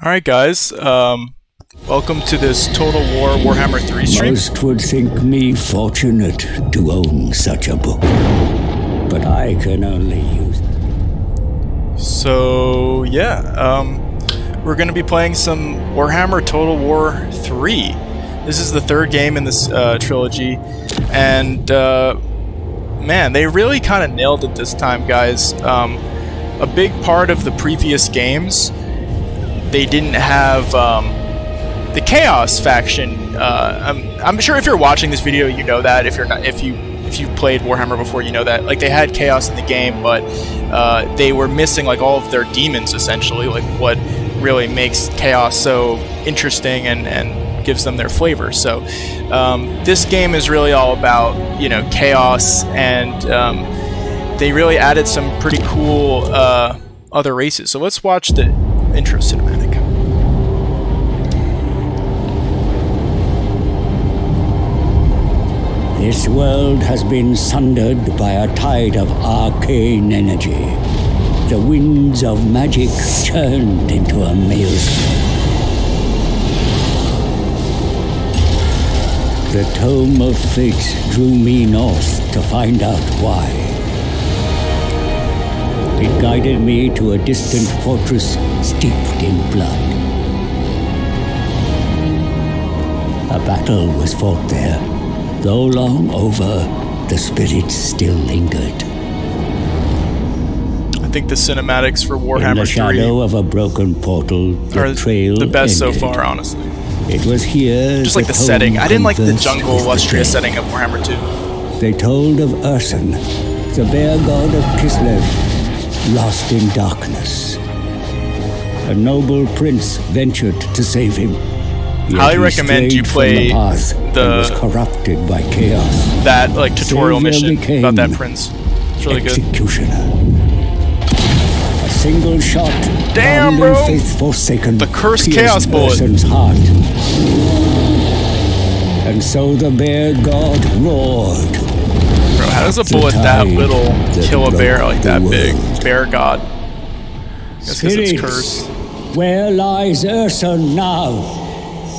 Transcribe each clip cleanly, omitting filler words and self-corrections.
Alright guys, welcome to this Total War Warhammer 3 stream. Most would think me fortunate to own such a book, but I can only use it. So, yeah, we're going to be playing some Warhammer Total War 3. This is the third game in this trilogy, and man, they really kind of nailed it this time, guys. A big part of the previous games, they didn't have the Chaos faction. I'm sure if you're watching this video, you know that. If you're not, if you've played Warhammer before, you know that. Like, they had Chaos in the game, but they were missing like all of their demons, essentially. Like what really makes Chaos so interesting and gives them their flavor. So this game is really all about, you know, Chaos, and they really added some pretty cool other races. So let's watch the intro cinematic. This world has been sundered by a tide of arcane energy. The winds of magic churned into a maelstrom. The Tome of Fate drew me north to find out why. It guided me to a distant fortress steeped in blood. A battle was fought there. Though long over, the spirits still lingered. I think the cinematics for Warhammer 3 in the shadow of a broken portal, the trail the best ended. so far, honestly. It was here just like the setting. I didn't like the jungle illustrious setting of Warhammer 2. They told of Urson, the bear god of Kislev, lost in darkness. A noble prince ventured to save him. Highly recommend you play was corrupted by chaos. That like tutorial mission about that prince. It's really executioner. Good. A single shot. Damn, bro! Faith forsaken. The cursed chaos bullet. Heart. And so the bear god roared. Bro, how does a bullet that little kill a bear like that big? Bear god. I guess because it's cursed. Where lies Urson now?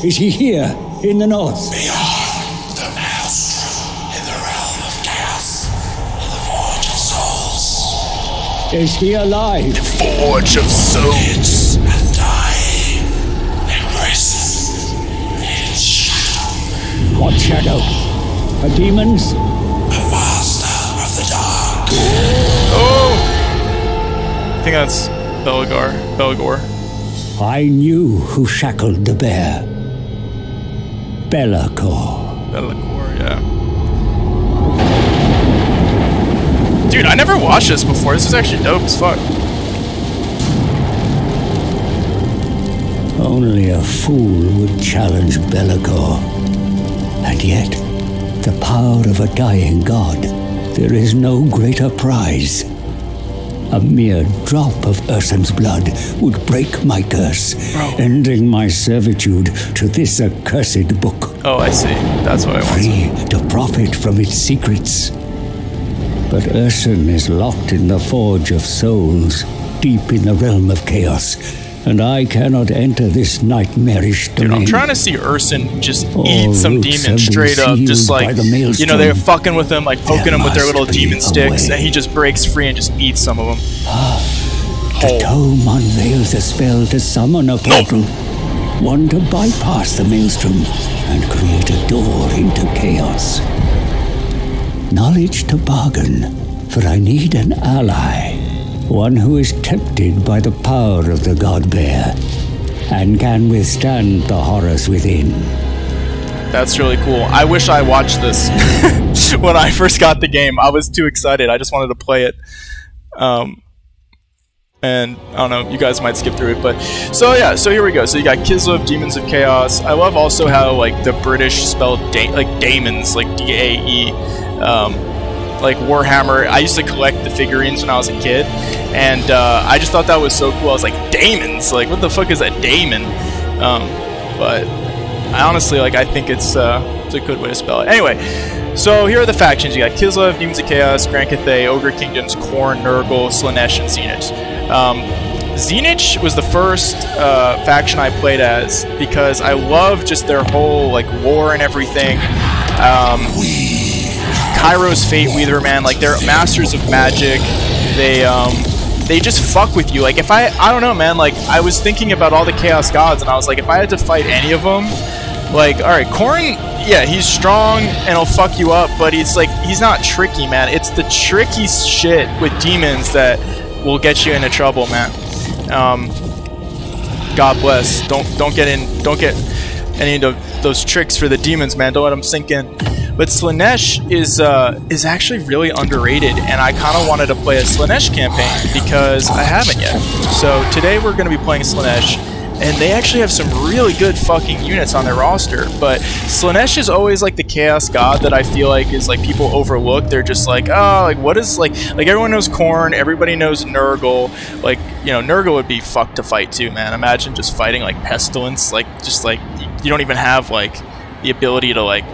Is he here, in the north? Beyond the maelstrom, in the realm of chaos, in the Forge of Souls. Is he alive? Forge of Souls. And dying, embracing in shadow. What shadow? A demon's? A master of the dark. Oh! I think that's Belagor. I knew who shackled the bear. Belagor, yeah. Dude, I never watched this before. This is actually dope as fuck. Only a fool would challenge Belagor. And yet, the power of a dying god, there is no greater prize. A mere drop of Urson's blood would break my curse, ending my servitude to this accursed book. Oh, I see. That's what I want. Free to profit from its secrets. But Urson is locked in the Forge of Souls, deep in the realm of chaos, and I cannot enter this nightmarish domain. Dude, I'm trying to see Urson just eat some demons straight up, just like, you know, they're fucking with him, like poking him with their little demon sticks, and he just breaks free and just eats some of them. The tome unveils a spell to summon a portal, one to bypass the maelstrom and create a door into chaos. Knowledge to bargain, for I need an ally. One who is tempted by the power of the God Bear and can withstand the horrors within. That's really cool. I wish I watched this when I first got the game. I was too excited. I just wanted to play it. And I don't know, you guys might skip through it, but so yeah, so here we go. So you got Kislev, Demons of Chaos. I love also how like the British spelled like daemons, like D-A-E. Like Warhammer, I used to collect the figurines when I was a kid, and I just thought that was so cool. I was like, daemons? Like, what the fuck is a daemon? But I honestly, like, I think it's a good way to spell it. Anyway, so here are the factions. You got Kislev, Demons of Chaos, Grand Cathay, Ogre Kingdoms, Khorne, Nurgle, Slaanesh, and Zenith. Zenich was the first faction I played as because I love just their whole like war and everything. Kairo's Fate Weaver, man, like they're masters of magic. They just fuck with you. Like if I don't know, man, like I was thinking about all the Chaos Gods and I was like, if I had to fight any of them, like, alright, Khorne, yeah, he's strong and he'll fuck you up, but he's like, he's not tricky, man. It's the tricky shit with demons that will get you into trouble, man. God bless. Don't get any of those tricks for the demons, man. Don't let them sink in. But Slaanesh is actually really underrated, and I kind of wanted to play a Slaanesh campaign because I haven't yet. So today we're going to be playing Slaanesh, and they actually have some really good fucking units on their roster. But Slaanesh is always like the Chaos God that I feel like is like people overlook. They're just like, oh, like what is like everyone knows Khorne, everybody knows Nurgle. Like, you know, Nurgle would be fucked to fight too, man. Imagine just fighting like Pestilence, like just like you don't even have like the ability to like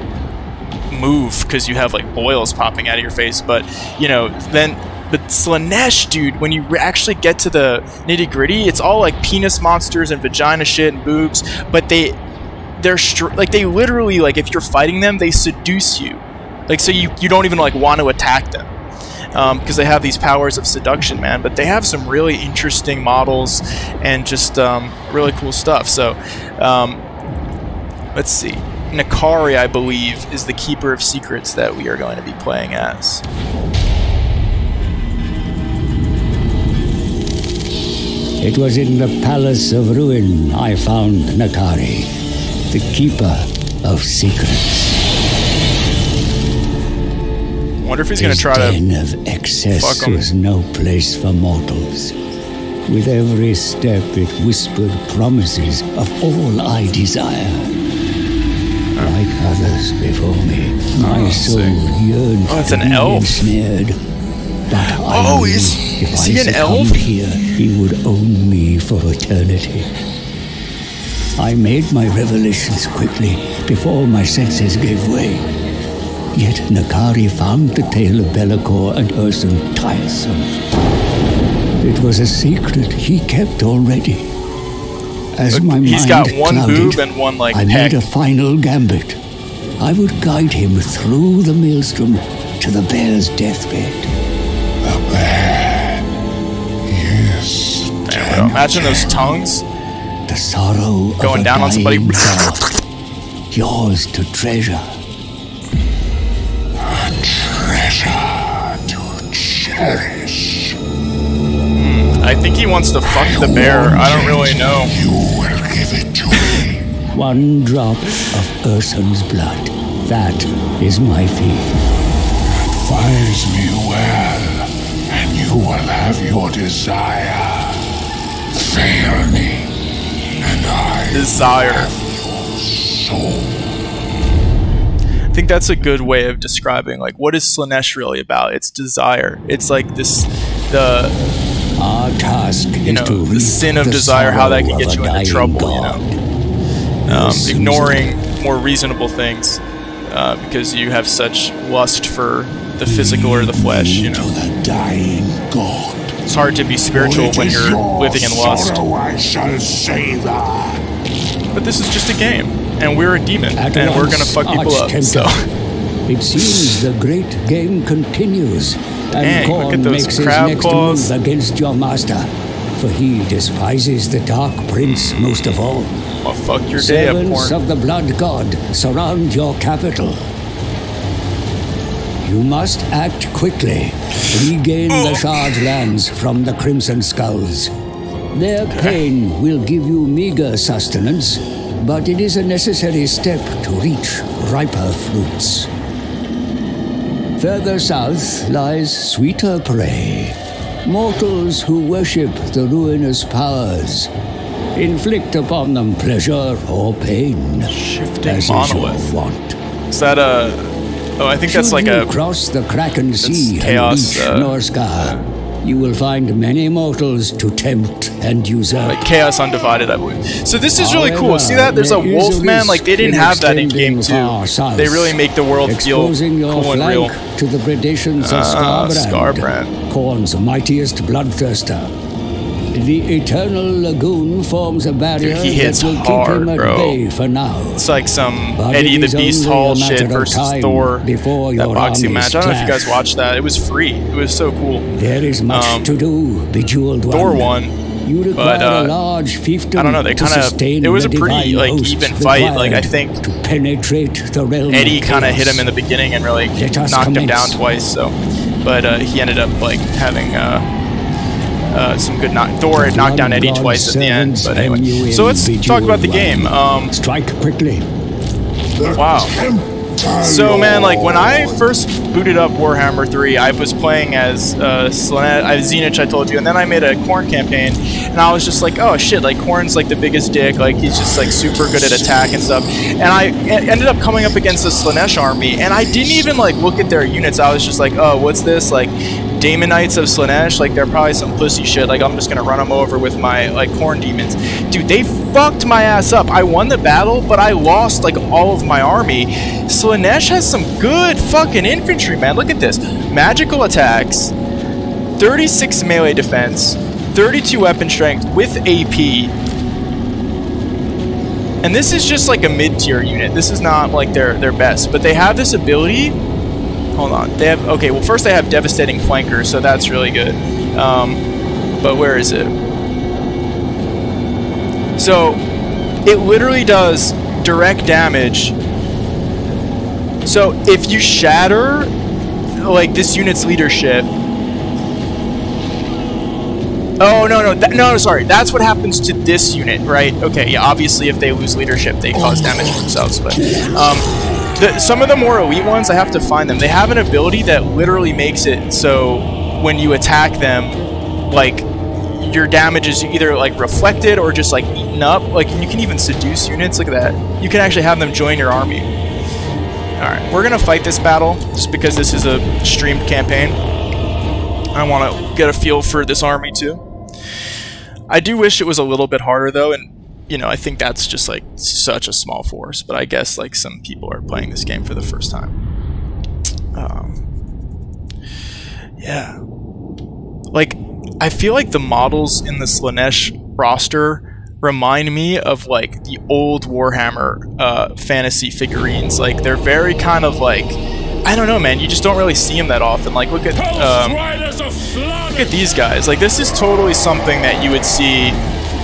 move because you have like boils popping out of your face. But you know, but Slaanesh, dude, when you actually get to the nitty gritty, it's all like penis monsters and vagina shit and boobs. But they're like they literally, like if you're fighting them, they seduce you, like so you don't even like want to attack them because they have these powers of seduction, man. But they have some really interesting models and just really cool stuff. So let's see. Nakari, I believe, is the Keeper of Secrets that we are going to be playing as. It was in the Palace of Ruin I found Nakari, the Keeper of Secrets. I wonder if he's going to try to den of excess fuck him. Was no place for mortals. With every step it whispered promises of all I desire. Like others before me, my soul yearned to be ensnared. But I knew if I succumbed here, he would own me for eternity. I made my revelations quickly, before my senses gave way. Yet Nakari found the tale of Be'lakor and Ursun tiresome. It was a secret he kept already. As my He's mind got one clouded, boob and one like I peck. made a final gambit. I would guide him through the maelstrom to the bear's deathbed. The bear. Yes. Damn, imagine those tongues The sorrow going of a down on somebody. dying thought. Yours to treasure. A treasure to cherish. I think he wants to fuck the bear. I don't really know. You will give it to me. One drop of Ursun's blood. That is my fee. Advise me well, and you will have your desire. Fail me, and I Desire. will have your soul. I think that's a good way of describing like what is Slaanesh really about. It's desire. It's like this Our task is to the sin of desire, how that can get you into trouble, God. you know. Ignoring more reasonable things because you have such lust for the physical or the flesh, you know. The dying God. It's hard to be spiritual when you're living in lust. I shall savor. But this is just a game, and we're a demon, At and we're once, gonna fuck people up, Archtemplar. so... It seems the great game continues, and Dang, look at Khorne those makes his crab next claws. move against your master, for he despises the Dark Prince most of all. I'll fuck your day up, Servants porn. of the Blood God, surround your capital. You must act quickly. Regain the Shard lands from the Crimson Skulls. Their pain will give you meager sustenance, but it is a necessary step to reach riper fruits. Further south lies sweeter prey. Mortals who worship the ruinous powers. Inflict upon them pleasure or pain, Shifting as is monolith. your want. Is that a... Oh, I think that's Should like you a... cross the Kraken Sea and chaos, reach Norskar, you will find many mortals to tempt and usurp. Like Chaos Undivided, I believe. So this is really cool. See that? There's a there is wolf a man. Like they risk didn't in have that in extending game 2. far south, They really make the world feel exposing your cool and real. flank to the predations of Skarbrand, Skarbrand. Khorne's mightiest bloodthirster. The eternal lagoon forms a barrier Dude, he hits that will hard, keep him at bro. bay for now. It's like some But Eddie it the is Beast only a Hall matter shit of versus time Thor. before That your boxing army match. is I don't know if you guys clashed. watched that. It was free. It was so cool. There is much to do, bejeweled one. Thor won. You require But, a large fiefdom I don't know, they to kind of, sustain it was a the pretty, divine like, hosts even fight. Like, I required think to penetrate the realm Eddie of kind of chaos. hit him in the beginning and really Let us knocked him down commence. twice, so. But he ended up, like, having some good knock. Thor had knocked down Eddie twice at the end, but anyway. So let's talk about the game. Strike quickly. Wow. So man, like when I first booted up Warhammer 3, I was playing as Slaanesh, I told you, and then I made a Khorne campaign, and I was just like, oh shit, like Khorne's like the biggest dick, like he's just like super good at attack and stuff, and I ended up coming up against the Slaanesh army, and I didn't even like look at their units. I was just like, oh, what's this, like Daemonites of Slaanesh, like they're probably some pussy shit, like I'm just gonna run them over with my like Khorne demons. Dude, they fucked my ass up. I won the battle, but I lost like all of my army. Slaanesh has some good fucking infantry, man. Look at this. Magical attacks, 36 melee defense, 32 weapon strength with AP. And this is just like a mid-tier unit. This is not like their best, but they have this ability. Hold on. They have, okay, well first they have devastating flanker, so that's really good. But where is it? So it literally does direct damage. So if you shatter like this unit's leadership. Oh no, sorry. That's what happens to this unit, right? Okay, yeah. Obviously, if they lose leadership, they cause damage to themselves. But some of the more elite ones, I have to find them. They have an ability that literally makes it so when you attack them, like your damage is either like reflected or just like eaten up. Like you can even seduce units. Look at that. You can actually have them join your army. Alright, we're gonna fight this battle just because this is a streamed campaign. I want to get a feel for this army too. I do wish it was a little bit harder though, and you know, I think that's just like such a small force, but I guess like some people are playing this game for the first time. Yeah. Like, I feel like the models in the Slaanesh roster remind me of like the old Warhammer fantasy figurines. Like they're very kind of like, I don't know, man, you just don't really see them that often. Like look at these guys. Like this is totally something that you would see,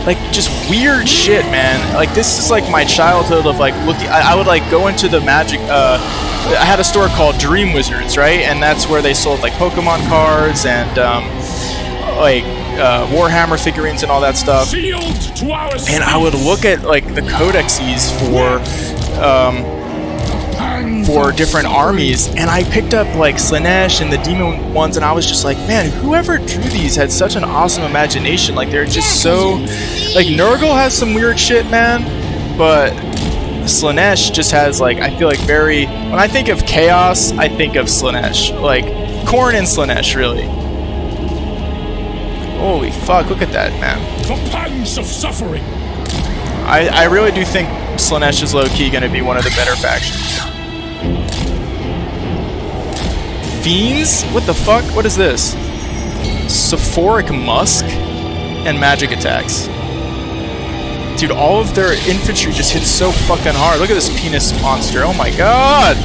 like just weird shit, man. Like this is like my childhood of like looking. I would like go into the magic. I had a store called Dream Wizards, right, and that's where they sold like Pokemon cards and like Warhammer figurines and all that stuff. And I would look at like the codexes for different armies, and I picked up like Slaanesh and the demon ones, and I was just like, man, whoever drew these had such an awesome imagination. Like they're just so, like Nurgle has some weird shit, man, but Slaanesh just has like, I feel like very, when I think of chaos, I think of Slaanesh, like Khorne and Slaanesh, really. Holy fuck, look at that, man. The pangs of suffering. I really do think Slaanesh is low-key going to be one of the better factions. Fiends? What the fuck? What is this? Sulfuric Musk and magic attacks. Dude, all of their infantry just hits so fucking hard. Look at this penis monster. Oh my god!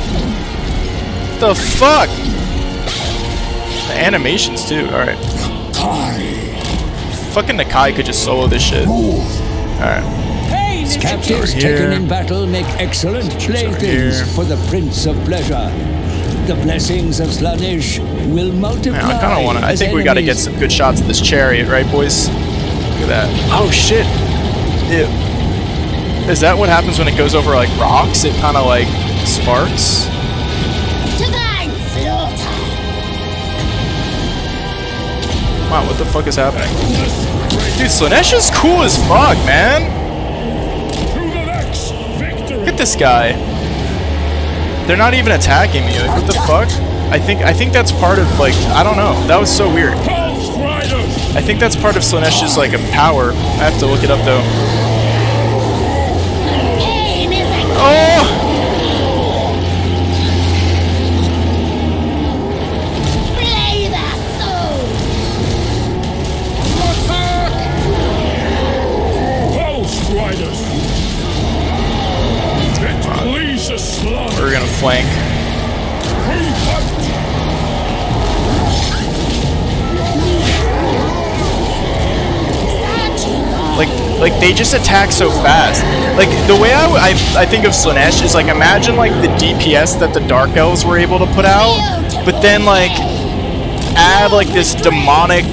What the fuck? The animations too. Alright. Fucking Nakai could just solo this shit. Alright. Captives taken in battle make excellent playthings for the Prince of Pleasure. The blessings of Slaanesh will multiply. Man, I kind of want to. I think we got to get some good shots of this chariot, right, boys? Look at that. Oh shit! Ew. Is that what happens when it goes over like rocks? It kind of like sparks. Wow, what the fuck is happening? Dude, Slaanesh is cool as fuck, man. Look at this guy. They're not even attacking me. Like, what the fuck? I think that's part of like, I don't know. That was so weird. I think that's part of Slaanesh's like a power. I have to look it up though. Oh! Like they just attack so fast. Like the way I think of Slaanesh is like, imagine like the DPS that the Dark Elves were able to put out, but then like add like this demonic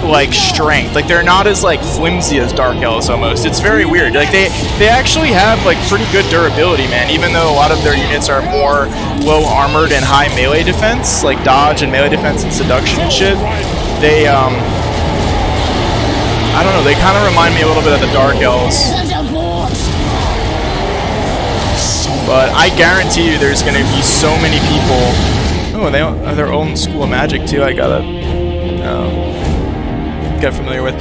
like strength. Like they're not as like flimsy as Dark Elves almost. It's very weird. Like they actually have like pretty good durability, man, even though a lot of their units are more low armored and high melee defense, like dodge and melee defense and seduction and shit. They I don't know, they kind of remind me a little bit of the Dark Elves. But I guarantee you there's going to be so many people. Oh, they have their own school of magic too. I gotta get familiar with.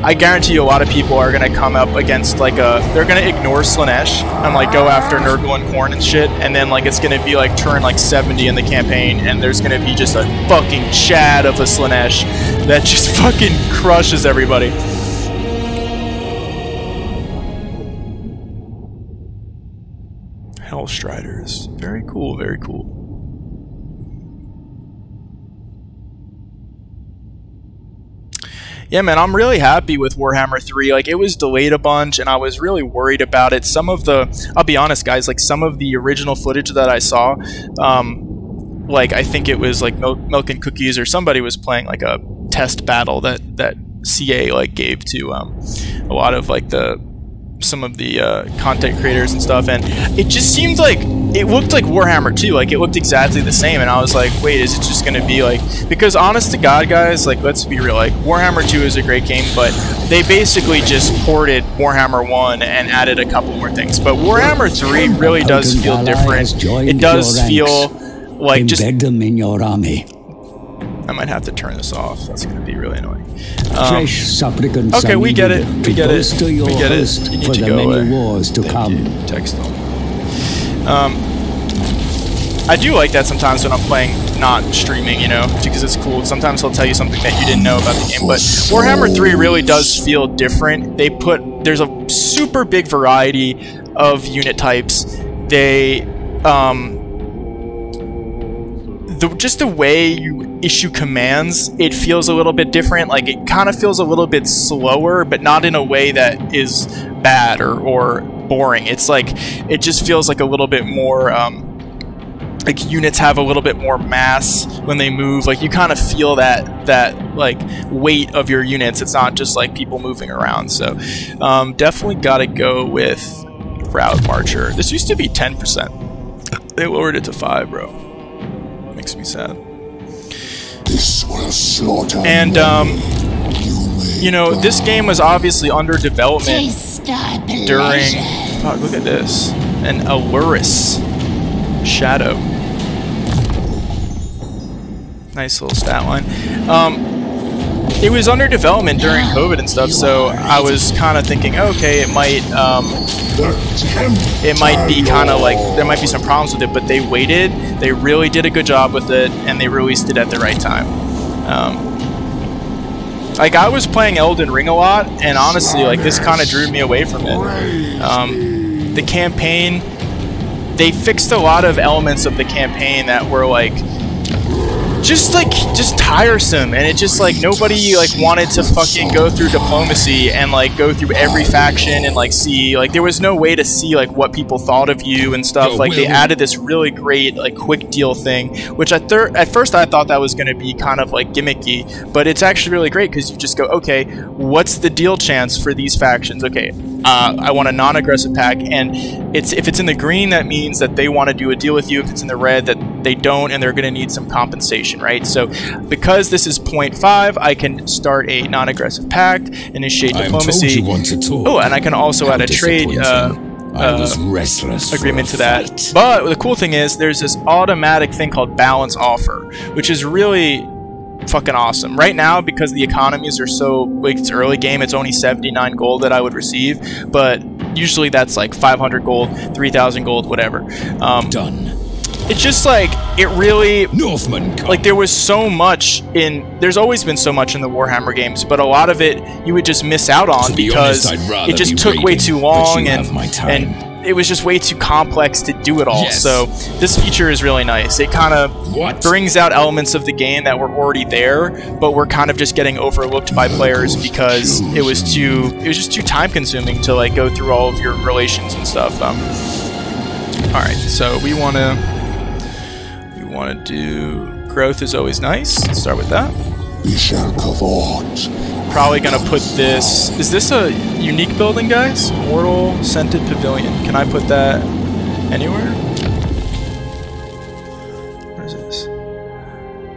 I guarantee you a lot of people are going to come up against like they're going to ignore Slaanesh and like go after Nurgle and Khorne and shit, and then like it's going to be like turn like 70 in the campaign, and there's going to be just a fucking Chad of a Slaanesh that just fucking crushes everybody. Hellstriders. Very cool, very cool. Yeah, man, I'm really happy with Warhammer 3. Like, it was delayed a bunch, and I was really worried about it. Some of the... I'll be honest, guys, like, some of the original footage that I saw, like, I think it was, like, Milk and Cookies, or somebody was playing, like, a test battle that CA, like, gave to a lot of, like, some of the content creators and stuff, and it just seemed like it looked like Warhammer 2, like it looked exactly the same, and I was like, wait, is it just gonna be like, because honest to God, guys, like, let's be real, like, Warhammer 2 is a great game, but they basically just ported Warhammer 1 and added a couple more things. But Warhammer 3 really does feel different. It does feel like just embed them in your army. I might have to turn this off. That's going to be really annoying. Fresh supplicants. Okay, we get it. We get it. We get it. You need for to the go many away. wars to come. Text them. I do like that sometimes when I'm playing, not streaming, you know, because it's cool. Sometimes he'll tell you something that you didn't know about the game. But Warhammer 3 really does feel different. There's a super big variety of unit types. They just the way you issue commands, it feels a little bit different. Like, it kind of feels a little bit slower, but not in a way that is bad or boring. It's like, it just feels like a little bit more, like, units have a little bit more mass when they move. Like, you kind of feel that like weight of your units. It's not just like people moving around. So definitely gotta go with Route Marcher. This used to be 10%. They lowered it to 5, bro. Makes me sad. This will slaughter. And you know, this game was obviously under development during, fuck, look at this, an Aluris Shadow. Nice little stat line. It was under development during COVID and stuff, so I was kind of thinking, okay, it might be kind of like, there might be some problems with it, but they waited, they really did a good job with it, and they released it at the right time. Like, I was playing Elden Ring a lot, and honestly, like, this kind of drew me away from it. The campaign, they fixed a lot of elements of the campaign that were like, just tiresome, and it just like nobody like wanted to fucking go through diplomacy and like go through every faction and like see, like, there was no way to see like what people thought of you and stuff. Like, they added this really great like quick deal thing, which at first I thought that was going to be kind of like gimmicky, but it's actually really great because you just go, okay, what's the deal chance for these factions? Okay, I want a non-aggressive pack, and if it's in the green, that means that they want to do a deal with you. If it's in the red, that they don't, and they're going to need some compensation, right? So because this is 0.5, I can start a non-aggressive pact, initiate diplomacy. Oh, and I can also add a trade agreement to that. But the cool thing is there's this automatic thing called balance offer, which is really fucking awesome. Right now, because the economies are so, like, it's early game, it's only 79 gold that I would receive, but usually that's like 500 gold, 3,000 gold, whatever. Done. It's just like, it really, like, there was so much there's always been so much in the Warhammer games, but a lot of it you would just miss out on because it just took way too long, and it was just way too complex to do it all. Yes. So this feature is really nice. It kind of brings out elements of the game that were already there, but were kind of just getting overlooked by players because it was just too time consuming to like go through all of your relations and stuff. All right, so we want to do growth is always nice. Let's start with that. We shall cavort. Probably gonna put this. Is this a unique building, guys? Mortal Scented Pavilion. Can I put that anywhere? What is this?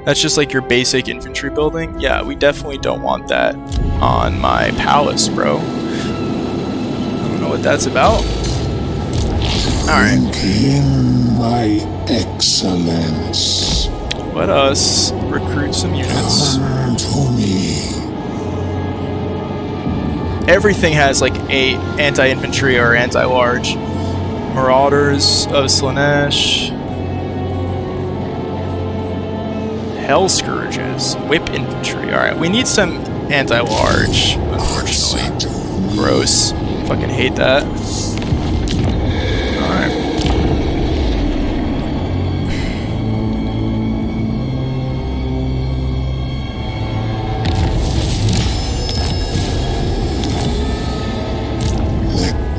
That's just like your basic infantry building. Yeah, we definitely don't want that on my palace, bro. I don't know what that's about. Alright. In my excellence. Let us recruit some units. Come to me. Everything has like a anti-infantry or anti-large. Marauders of Slaanesh. Hell Scourges. Whip infantry. Alright, we need some anti-large, unfortunately. Gross. Fucking hate that. Alright.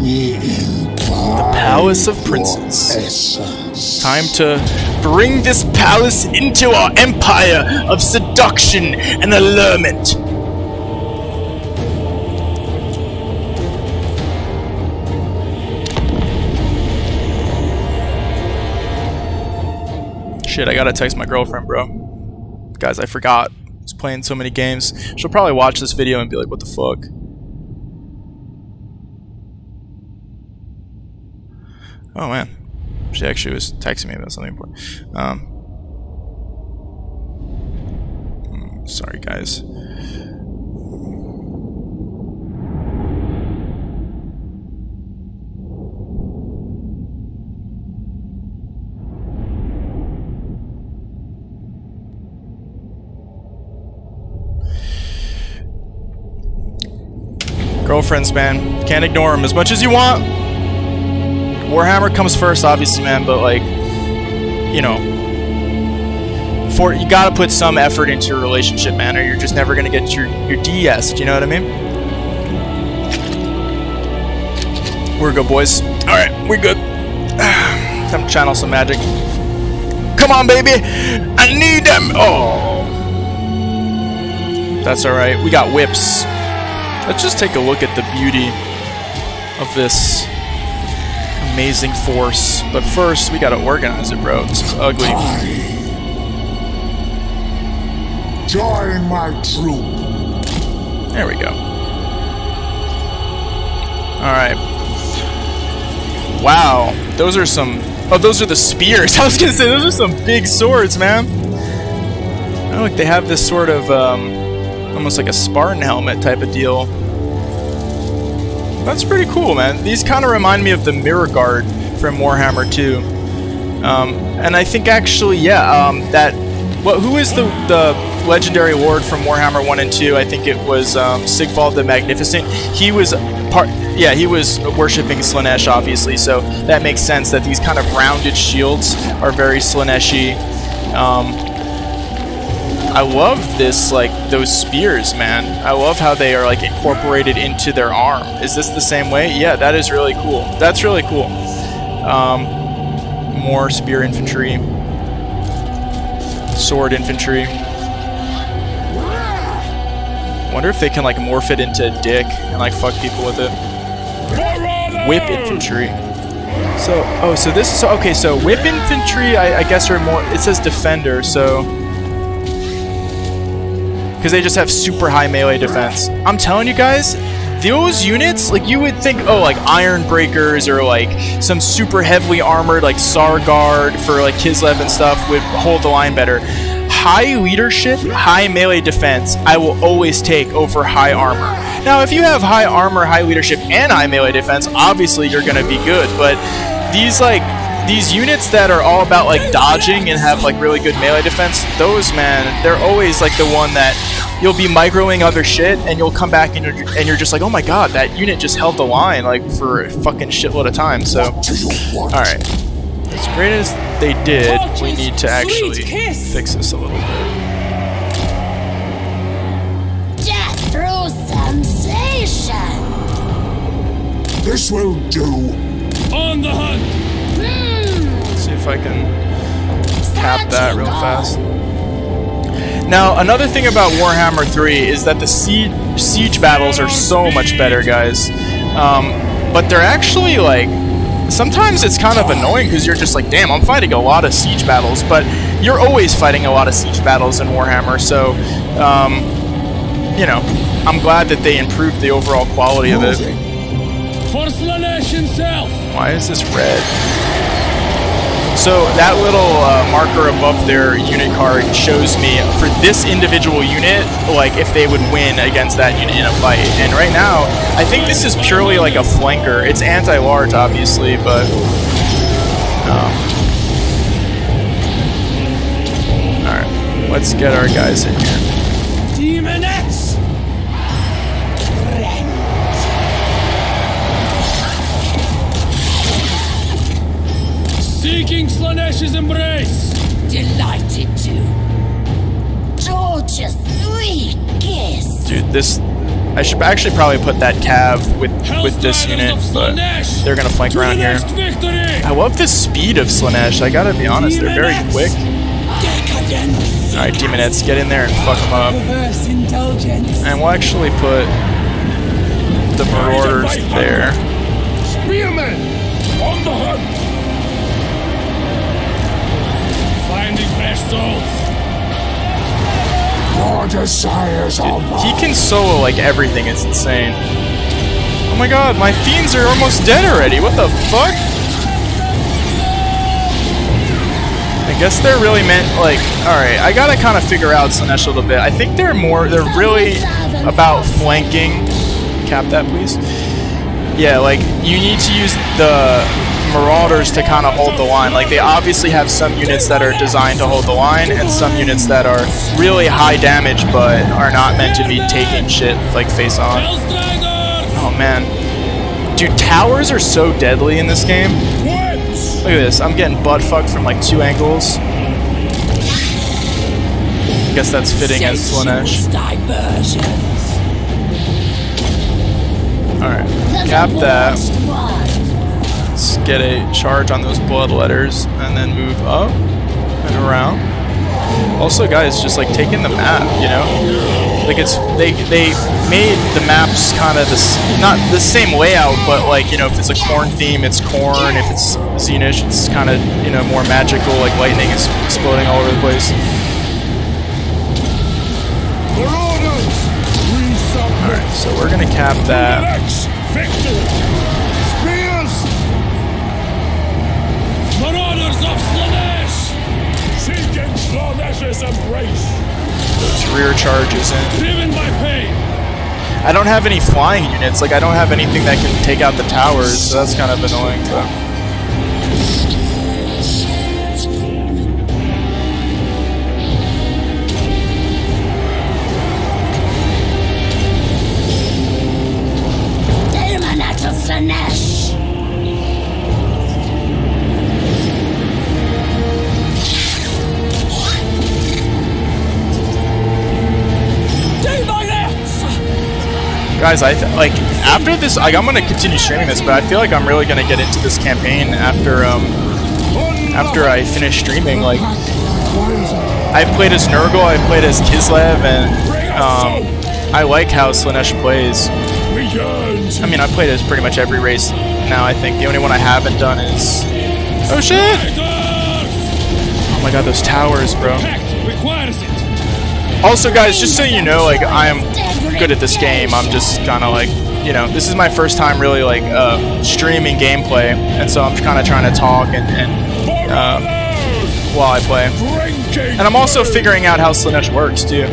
The Palace of Princes. Time to bring this palace into our empire of seduction and allurement. Shit, I gotta text my girlfriend, bro. Guys, I forgot. I was playing so many games. She'll probably watch this video and be like, what the fuck? Oh man, she actually was texting me about something important. Sorry guys. Girlfriends, man, can't ignore them as much as you want. Warhammer comes first, obviously, man, but like, you know, you gotta put some effort into your relationship, man, or you're just never gonna get your DS'd, you know what I mean? We're good, boys. Alright, we're good. Time to channel some magic. Come on, baby! I need them! Oh! That's alright, we got whips. Let's just take a look at the beauty of this amazing force, but first we gotta organize it, bro. This is ugly. Join my troop. There we go. Alright. Wow. Those are some... Oh, those are the spears. I was gonna say, those are some big swords, man. Oh, look, they have this sort of, almost like a Spartan helmet type of deal. That's pretty cool, man. These kind of remind me of the Mirror Guard from Warhammer 2. And I think actually, yeah, who is the legendary lord from Warhammer 1 and 2? I think it was Sigvald the Magnificent. He was he was worshipping Slaanesh, obviously, so that makes sense that these kind of rounded shields are very Slaanesh-y. I love this, like, those spears, man. I love how they are, like, incorporated into their arm. Is this the same way? Yeah, that is really cool. That's really cool. More spear infantry. Sword infantry. Wonder if they can, like, morph it into a dick and, like, fuck people with it. Whip infantry. So, oh, so this is, okay, so whip infantry, I guess are more, it says defender, so... because they just have super high melee defense. I'm telling you guys, those units, like, you would think, oh, like Iron Breakers or like some super heavily armored like Sargard for like Kislev and stuff would hold the line better. High leadership, high melee defense, I will always take over high armor. Now, if you have high armor, high leadership, and high melee defense, obviously you're gonna be good, but these, like, these units that are all about like dodging and have like really good melee defense, those, man, they're always like the one that you'll be microing other shit and you'll come back and you're just like, oh my god, that unit just held the line like for a fucking shitload of time. So, alright. As great as they did, we need to actually fix this a little bit. Death through sensation. This will do. On the hunt. See if I can tap that real fast. Now, another thing about Warhammer 3 is that the siege battles are so much better, guys. But they're actually, like, sometimes it's kind of annoying because you're just like, damn, I'm fighting a lot of siege battles, but you're always fighting a lot of siege battles in Warhammer, so, you know, I'm glad that they improved the overall quality of it. For Slaanesh himself. Why is this red? So that little marker above their unit card shows me for this individual unit, like if they would win against that unit in a fight. And right now, I think this is purely like a flanker. It's anti-large, obviously, but all right, let's get our guys in here. Demonettes. Seeking Slaanesh's embrace. Delighted to. George's sweet kiss. Dude, this, I should actually probably put that cav with this unit, but they're gonna flank around here. I love the speed of Slaanesh, I gotta be honest, they're very quick. Alright, Demonettes, get in there and fuck them up. And we'll actually put the Marauders there. Spearmen on the hunt. Finding fresh souls. Your desires are mine. He can solo like everything, it's insane. Oh my god, my fiends are almost dead already, what the fuck? I guess they're really meant, like, alright, I gotta kind of figure out Slaanesh a little bit. I think they're really about flanking. Cap that, please. Yeah, like, you need to use the Marauders to kind of hold the line. Like, they obviously have some units that are designed to hold the line, and some units that are really high damage, but are not meant to be taking shit, like, face on. Oh, man. Dude, towers are so deadly in this game. Look at this, I'm getting butt-fucked from, like, 2 angles. I guess that's fitting as Slaanesh. Alright, cap that. Let's get a charge on those bloodletters and then move up and around. Also, guys, just like taking the map, you know, like it's they made the maps kind of not the same layout, but like, you know, if it's a corn theme, it's corn. If it's Xenish, it's kind of, you know, more magical, like lightning is exploding all over the place. All right, so we're gonna cap that. Marauders of Slaanesh! Seeking Slaanesh's embrace! Those rear charges in. Driven by pain! I don't have any flying units, like I don't have anything that can take out the towers, so that's kind of annoying, but... Demonet of Slaanesh! Guys, like after this, like I'm gonna continue streaming this, but I feel like I'm really gonna get into this campaign after I finish streaming. Like I played as Nurgle, I played as Kislev, and I like how Slaanesh plays. I mean, I played as pretty much every race now. I think the only one I haven't done is oh shit! Oh my god, those towers, bro. Also, guys, just so you know, like I am good at this game. I'm just kind of like, you know, this is my first time really like streaming gameplay, and so I'm kind of trying to talk and while I play. And I'm also figuring out how Slaanesh works too.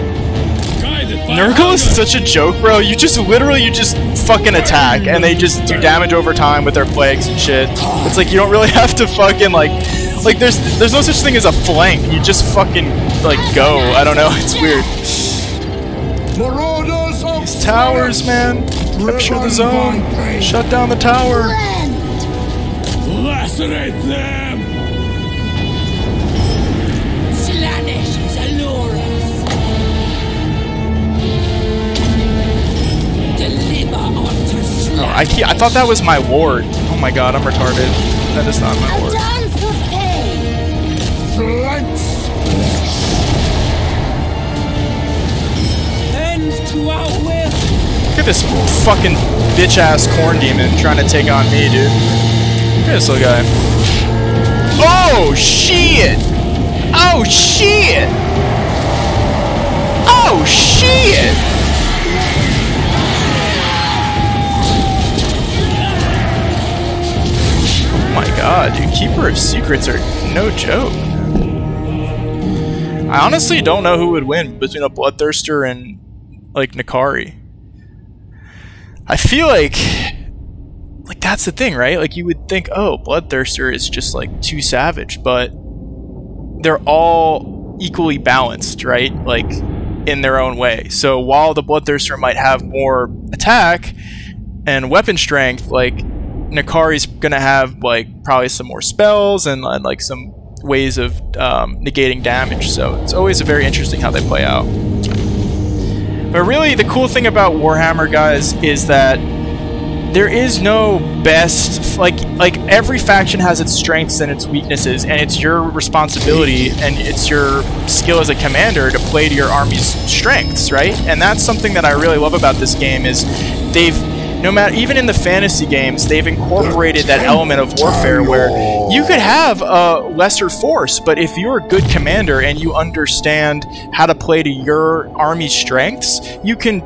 Nurgle is such a joke, bro. You just literally, you just fucking attack, and they just do damage over time with their plagues and shit. It's like you don't really have to fucking like there's no such thing as a flank. You just fucking like go. I don't know. It's weird. These towers, man. Capture the zone. Shut down the tower. Lacerate them! Slaanesh is Alluras. Deliver unto Slaanesh. Oh, I thought that was my ward. Oh my god, I'm retarded. That is not my ward. Dance of pain. Flanks! End to our will. Look at this fucking bitch-ass corn demon trying to take on me, dude. Look at this little guy. Oh, shit! Oh, shit! Oh, shit! Oh my god, dude. Keeper of Secrets are no joke. I honestly don't know who would win between a Bloodthirster and, like, N'Kari. I feel like that's the thing, right? Like, you would think, oh, Bloodthirster is just, like, too savage, but they're all equally balanced, right? Like, in their own way. So while the Bloodthirster might have more attack and weapon strength, like, N'Kari's gonna have, like, probably some more spells and like, some ways of negating damage. So it's always very interesting how they play out. But really, the cool thing about Warhammer, guys, is that there is no best, like every faction has its strengths and its weaknesses, and it's your responsibility and it's your skill as a commander to play to your army's strengths, right? And that's something that I really love about this game is they've, no matter, even in the fantasy games, they've incorporated that element of warfare where you could have a lesser force, but if you're a good commander and you understand how to play to your army's strengths, you can,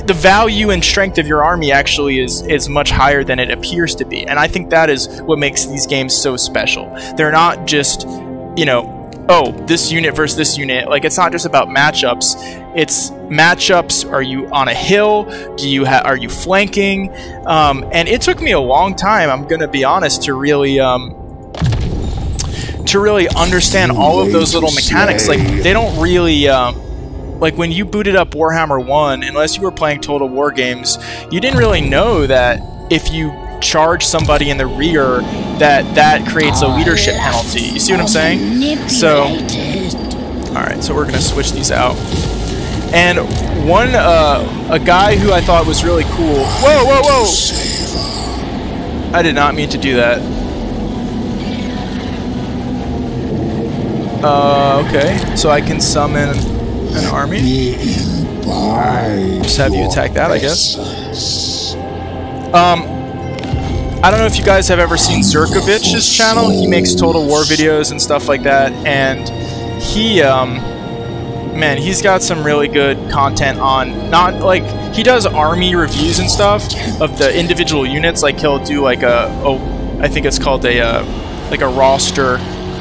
the value and strength of your army actually is much higher than it appears to be. And I think that is what makes these games so special. They're not just, you know, oh, this unit versus this unit. Like, it's not just about matchups. It's matchups. Are you on a hill? Are you flanking? And it took me a long time, I'm gonna be honest, to really understand all of those little mechanics. Like, they don't really like, when you booted up Warhammer 1, unless you were playing Total War games, you didn't really know that if you charge somebody in the rear, that creates a leadership penalty. You see what I'm saying? So, alright, so we're gonna switch these out. And one, a guy who I thought was really cool. Whoa, whoa, whoa! I did not mean to do that. Okay, so I can summon an army. Alright, just have you attack that, I guess. I don't know if you guys have ever seen Zerkovich's channel. He makes Total War videos and stuff like that, and he, man, he's got some really good content on, not, like, he does army reviews and stuff of the individual units. Like, he'll do, like, I think it's called a, like a roster,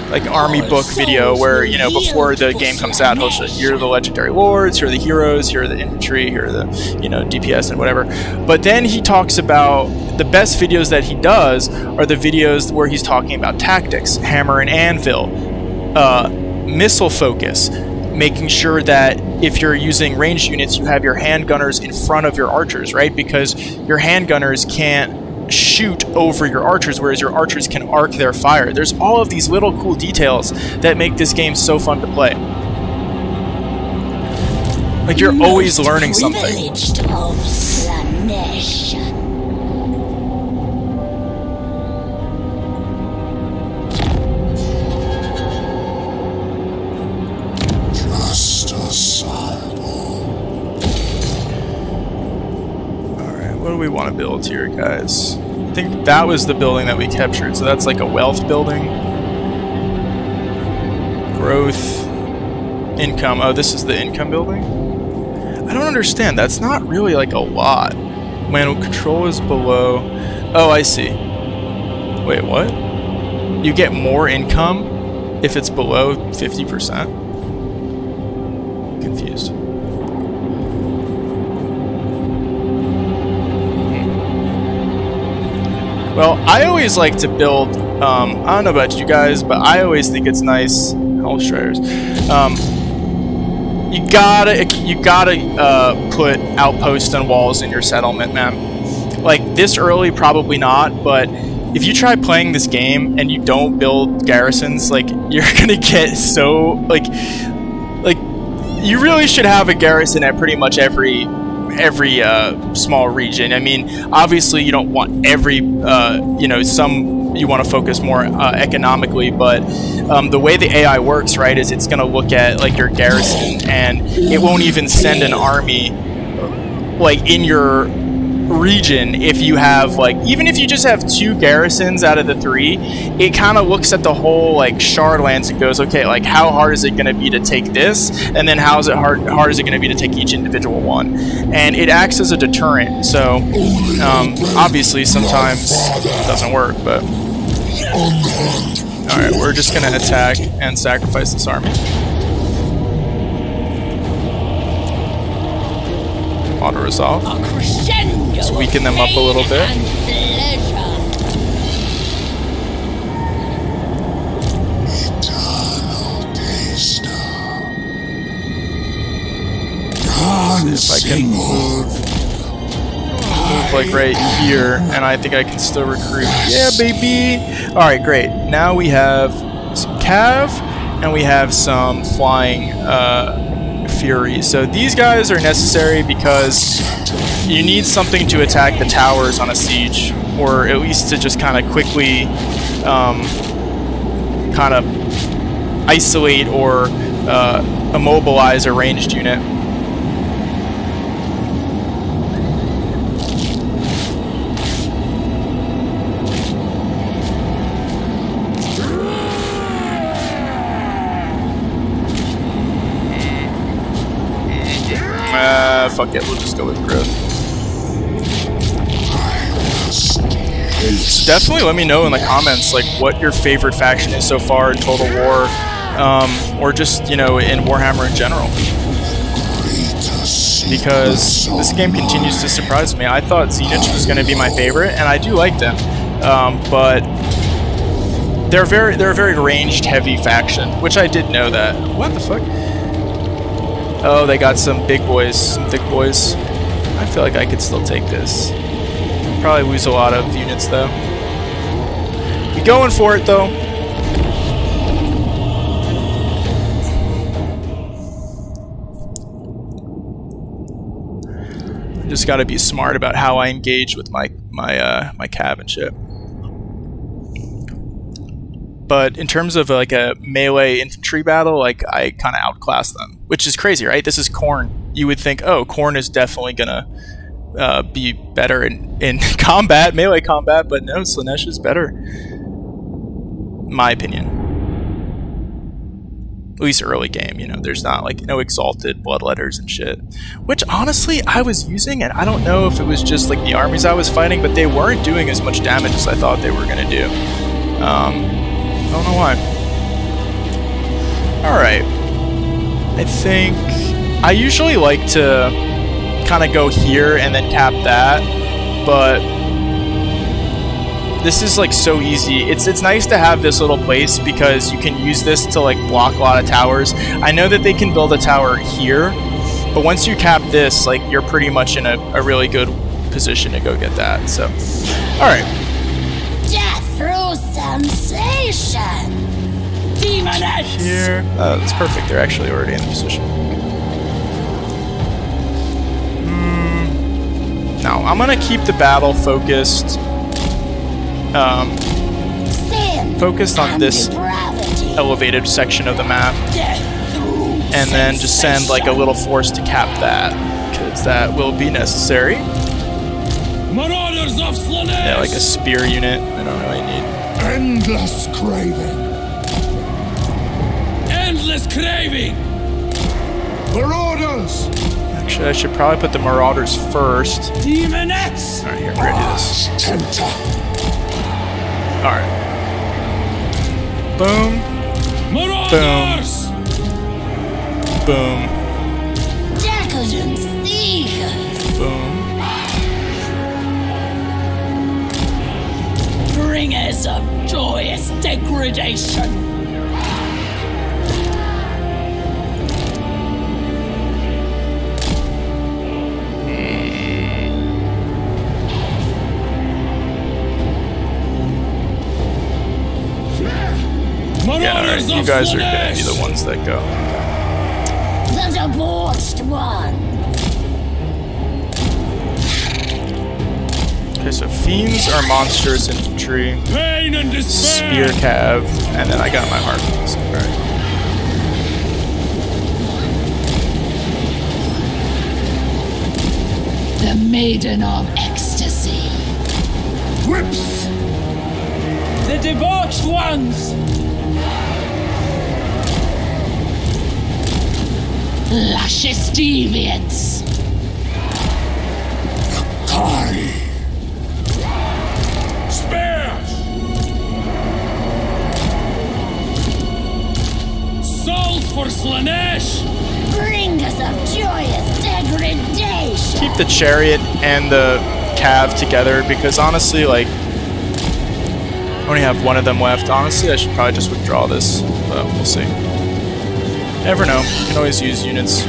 like, army book video where, you know, before the game comes out, he'll show, here are the legendary lords, here are the heroes, here are the infantry, here are the, you know, DPS and whatever. But then he talks about, the best videos that he does are the videos where he's talking about tactics, hammer and anvil, missile focus, making sure that if you're using ranged units, you have your handgunners in front of your archers, right? Because your handgunners can't shoot over your archers, whereas your archers can arc their fire. There's all of these little cool details that make this game so fun to play. Like, you're always learning something. Of Slaanesh. Just a sample. Alright, what do we want to build here, guys? I think that was the building that we captured, so that's like a wealth building. Growth. Income. Oh, this is the income building? I don't understand. That's not really like a lot. When control is below... Oh, I see. Wait, what? You get more income if it's below 50%? Confused. Well, I always like to build, I don't know about you guys, but I always think it's nice, Hell Striders, you gotta put outposts and walls in your settlement, man. Like, this early, probably not, but if you try playing this game and you don't build garrisons, like, you're gonna get so, like, you really should have a garrison at pretty much every small region. I mean, obviously you don't want every, you know, some you want to focus more economically, but the way the AI works, right, is it's going to look at like your garrison, and it won't even send an army like in your region if you have like, even if you just have 2 garrisons out of the 3, it kind of looks at the whole like shardlands and goes, okay, like how hard is it going to be to take this, and then how is it hard is it going to be to take each individual one, and it acts as a deterrent. So obviously sometimes it doesn't work, but alright, we're just going to attack and sacrifice this army. Auto resolve. Just weaken them up a little bit. See if I can move like right here, and I think I can still recruit. Yeah, baby! Alright, great. Now we have some cav, and we have some flying fury. So these guys are necessary because you need something to attack the towers on a siege, or at least to just kind of quickly kind of isolate or immobilize a ranged unit. Fuck it, we'll just go with growth. So definitely let me know in the comments like what your favorite faction is so far in Total War, or just, you know, in Warhammer in general. Because this game continues to surprise me. I thought Slaanesh was going to be my favorite, and I do like them, but they're a very ranged heavy faction, which I did know that. What the fuck? Oh, they got some big boys, some thick boys. I feel like I could still take this. Probably lose a lot of units though. Be going for it though. Just got to be smart about how I engage with my cav and shit. But in terms of like a melee infantry battle, like I kind of outclass them, which is crazy, right? This is Khorne. You would think, oh, Khorne is definitely gonna be better in combat, melee combat, but no, Slaanesh is better, in my opinion. At least early game, you know. There's not like no exalted bloodletters and shit, which honestly I was using, and I don't know if it was just like the armies I was fighting, but they weren't doing as much damage as I thought they were gonna do. I don't know why. Alright. I think I usually like to kind of go here and then tap that, but this is like so easy. It's nice to have this little place because you can use this to like block a lot of towers. I know that they can build a tower here, but once you cap this, like you're pretty much in a really good position to go get that. So, alright. Death through sensation. Demonets. Here. That's perfect. They're actually already in the position. Now, I'm going to keep the battle focused. Focused on this elevated section of the map. And then just send like a little force to cap that, because that will be necessary. Marauders of Slaanesh! Yeah, like a spear unit. I don't really need. Endless craving. Endless craving. Marauders. Actually, I should probably put the Marauders first. Demonettes. All right, here, we're gonna do this. All right. Boom. Marauders. Boom. Decadence Seekers. Boom. bringers of joyous degradation. Yeah, alright, you guys are gonna be the ones that go. The debauched one. Okay, so fiends are monstrous infantry, Pain and spear despair. cav, and then I got my harpies. Alright. The maiden of ecstasy. Whips. The debauched ones! Luscious deviants. Spears. Souls for Slaanesh. Bringers of joyous degradation. Keep the chariot and the cav together because honestly, like, I only have one of them left. Honestly, I should probably just withdraw this, but we'll see. Never know. You can always use units.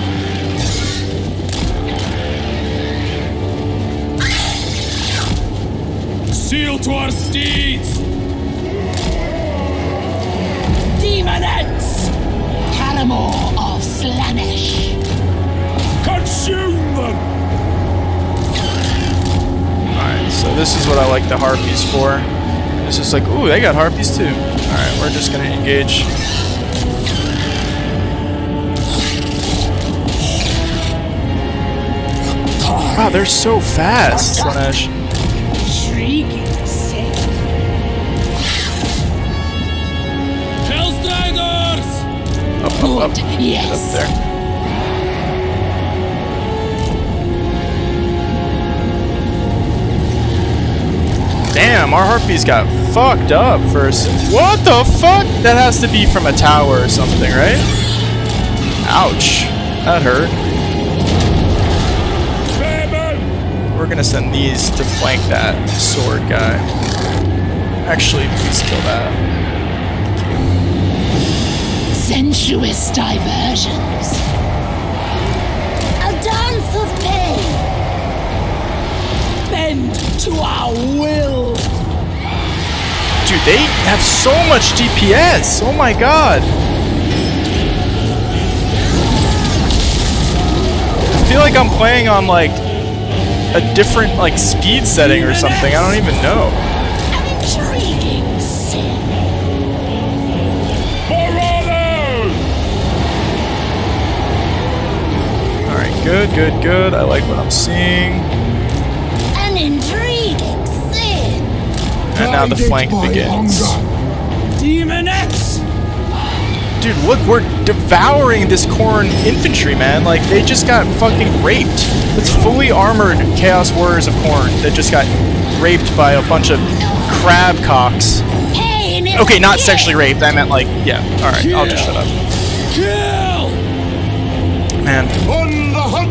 Seal to our steeds. Demonettes. Palamore of Slaanesh. Consume them. Alright, so this is what I like the harpies for. It's just like, ooh, they got harpies too. Alright, we're just gonna engage. Wow, they're so fast, Slaanesh. Shrieking sick. Hellstriders. Up, Yes. up there. Damn, our harpies got fucked up first. What the fuck? That has to be from a tower or something, right? Ouch. That hurt. We're gonna send these to flank that sword guy. Actually, please kill that. Sensuous diversions. A dance of pain. Bend to our will. Dude, they have so much DPS! Oh my god! I feel like I'm playing on like a different like speed setting or something. I don't even know. An intriguing sin. Alright, good, good, good. I like what I'm seeing. An intriguing sin. And now the flank begins. Demonettes! Dude, look, we're devouring this Khorne infantry, man. Like, they just got fucking raped. It's fully armored Chaos Warriors of Khorne that just got raped by a bunch of crab cocks. Pain is Okay, not gift. sexually raped. I meant like, yeah. Alright, I'll just shut up. Kill. Man, On the hunt.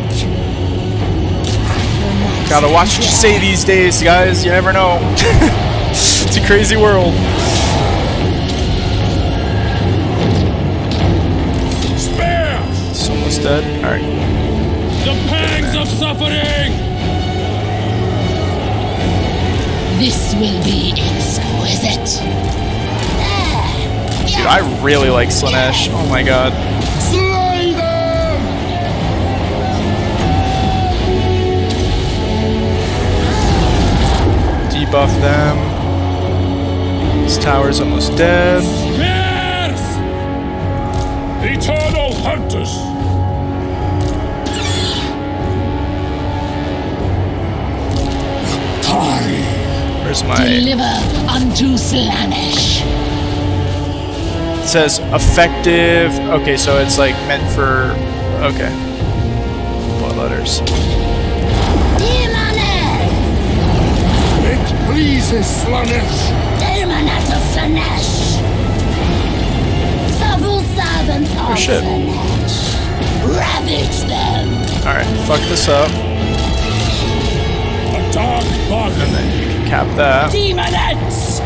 gotta watch what you say these days, guys. You never know. It's a crazy world. Spears. It's almost dead. Alright. The pangs of suffering. This will be exquisite. Dude, I really like Slaanesh. Oh my god. Slay them. Debuff them. This tower's almost dead. Spears. Eternal hunters. Where's my... Deliver unto Slaanesh. It says effective... Okay, so it's like meant for... Okay. Blood letters. Demonettes. It pleases Slaanesh. Demonette of Slaanesh. Subtle servants of shit. Slaanesh. Ravage them. Alright, fuck this up. A dark bargain. And then you can cap that. Demonettes.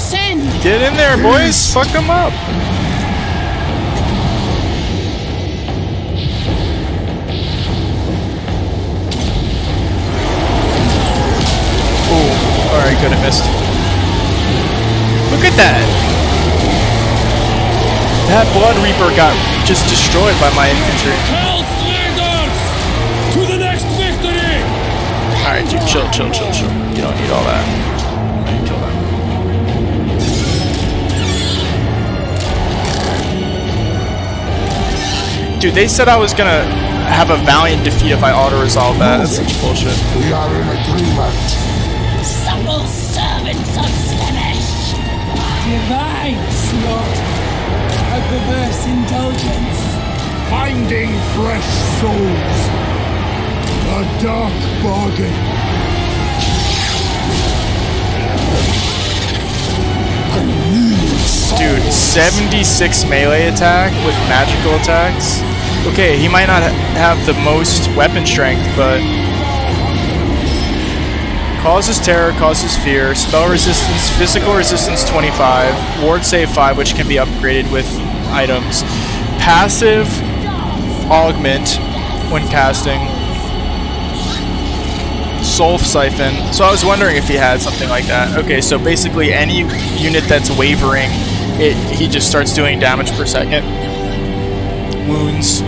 Descend. Get in there, boys! Fuck them up! Oh, alright, good, I missed. Look at that! That Blood Reaper got just destroyed by my infantry. Hell's Raiders! To the next victory! Alright, dude, chill. You don't need all that. I'm gonna kill them. Dude, they said I was gonna have a valiant defeat if I auto-resolve that. That's such bullshit. We are in agreement. Supple servants of Slaanesh. Divine slaughter. A perverse indulgence. Finding fresh souls. A dark bargain. Dude, 76 melee attack with magical attacks. Okay, he might not have the most weapon strength, but causes terror, causes fear, spell resistance, physical resistance 25, ward save 5, which can be upgraded with items, passive augment when casting, soul siphon. So I was wondering if he had something like that. Okay, so basically any unit that's wavering, he just starts doing damage per second. Wounds.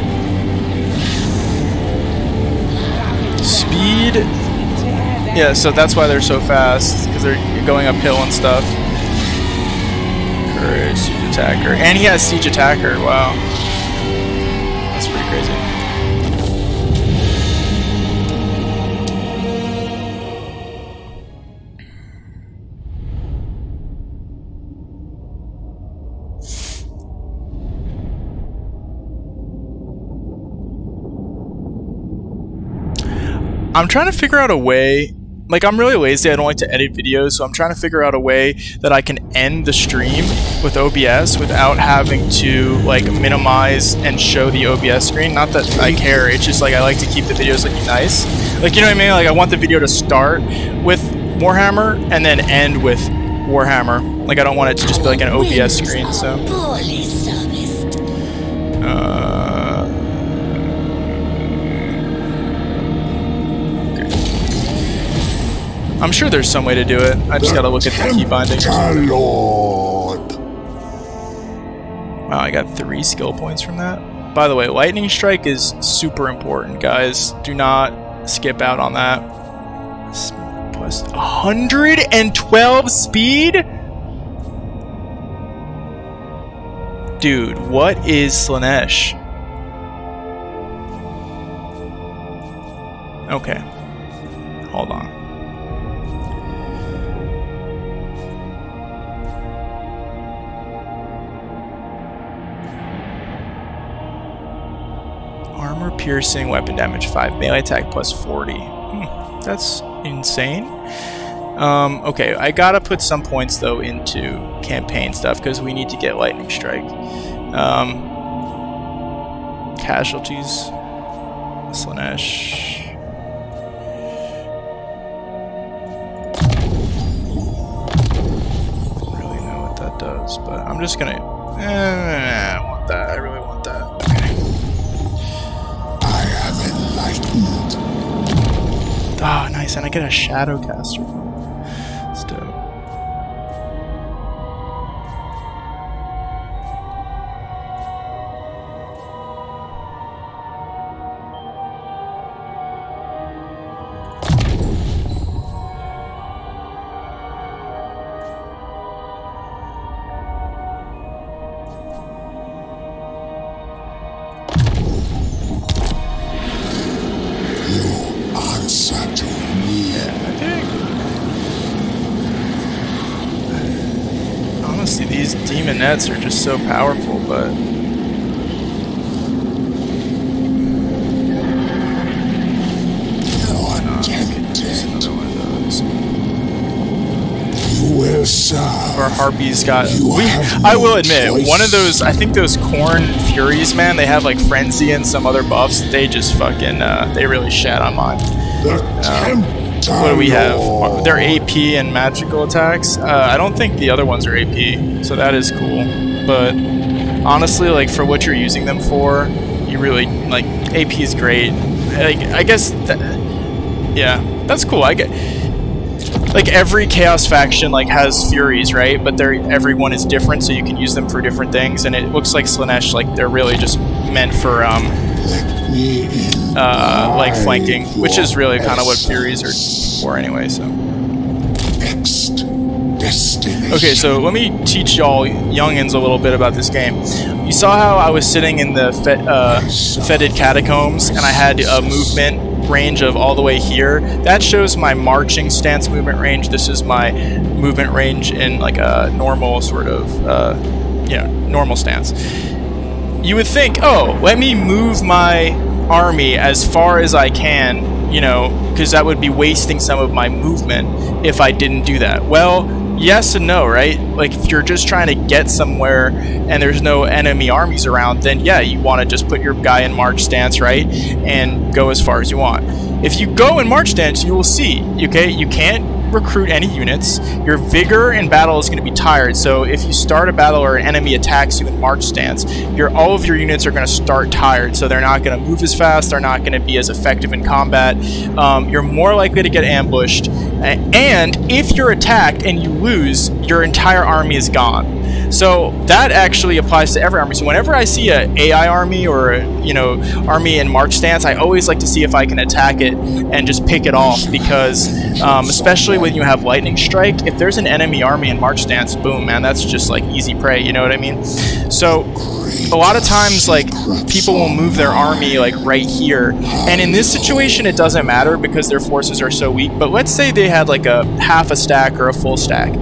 Speed. Yeah, so that's why they're so fast, because they're going uphill and stuff. Courage, siege attacker. And he has siege attacker, wow. That's pretty crazy. I'm trying to figure out a way, like I'm really lazy, I don't like to edit videos, so I'm trying to figure out a way that I can end the stream with OBS without having to like minimize and show the OBS screen. Not that I care, it's just like I like to keep the videos looking nice. Like, you know what I mean? Like I want the video to start with Warhammer and then end with Warhammer. Like I don't want it to just be like an OBS screen, so. Poorly serviced. I'm sure there's some way to do it. I just gotta look at the key bindings. Lord. Wow, I got 3 skill points from that. By the way, Lightning Strike is super important, guys. Do not skip out on that. Plus 112 speed? Dude, what is Slaanesh? Okay. Hold on. Armor piercing, weapon damage 5, melee attack plus 40. That's insane. Okay, I gotta put some points though into campaign stuff because we need to get Lightning Strike. Casualties. Slaanesh. I don't really know what that does, but I'm just gonna. I want that. I really want that. Okay. Enlightened. Ah, nice, and I get a Shadowcaster. That's dope. These demonettes are just so powerful, but our harpies got. I will admit, one of those. I think those Corn Furies, man. They have like Frenzy and some other buffs. They just fucking. They really shat on mine. What do we have? They're AP and magical attacks. I don't think the other ones are AP, so that is cool. But honestly, like for what you're using them for, you really like AP is great. Like I guess, yeah, that's cool. I get like every Chaos faction like has Furies, right? But everyone is different, so you can use them for different things. And it looks like Slaanesh, like they're really just meant for like flanking, which is really kind of what Furies are for anyway. So okay, so let me teach y'all youngins a little bit about this game. You saw how I was sitting in the fetid catacombs and I had a movement range of all the way here. That shows my marching stance movement range. This is my movement range in like a normal sort of normal stance. You would think, oh, let me move my army as far as I can, you know, because that would be wasting some of my movement if I didn't do that. Well, yes and no, right? Like if you're just trying to get somewhere and there's no enemy armies around, then yeah, you want to just put your guy in march stance, right? And go as far as you want. If you go in march stance, you will see, okay, you can't recruit any units. Your vigor in battle is going to be tired, so if you start a battle or an enemy attacks you in march stance, all of your units are going to start tired, so they're not going to move as fast, they're not going to be as effective in combat. You're more likely to get ambushed, and if you're attacked and you lose, your entire army is gone. So that actually applies to every army. So whenever I see an AI army or a army in march stance, I always like to see if I can attack it and just pick it off, because especially when you have lightning strike, if there's an enemy army in march stance, boom, man, that's just like easy prey, you know what I mean? So a lot of times like people will move their army like right here, and in this situation it doesn't matter because their forces are so weak. But let's say they had like a half a stack or a full stack.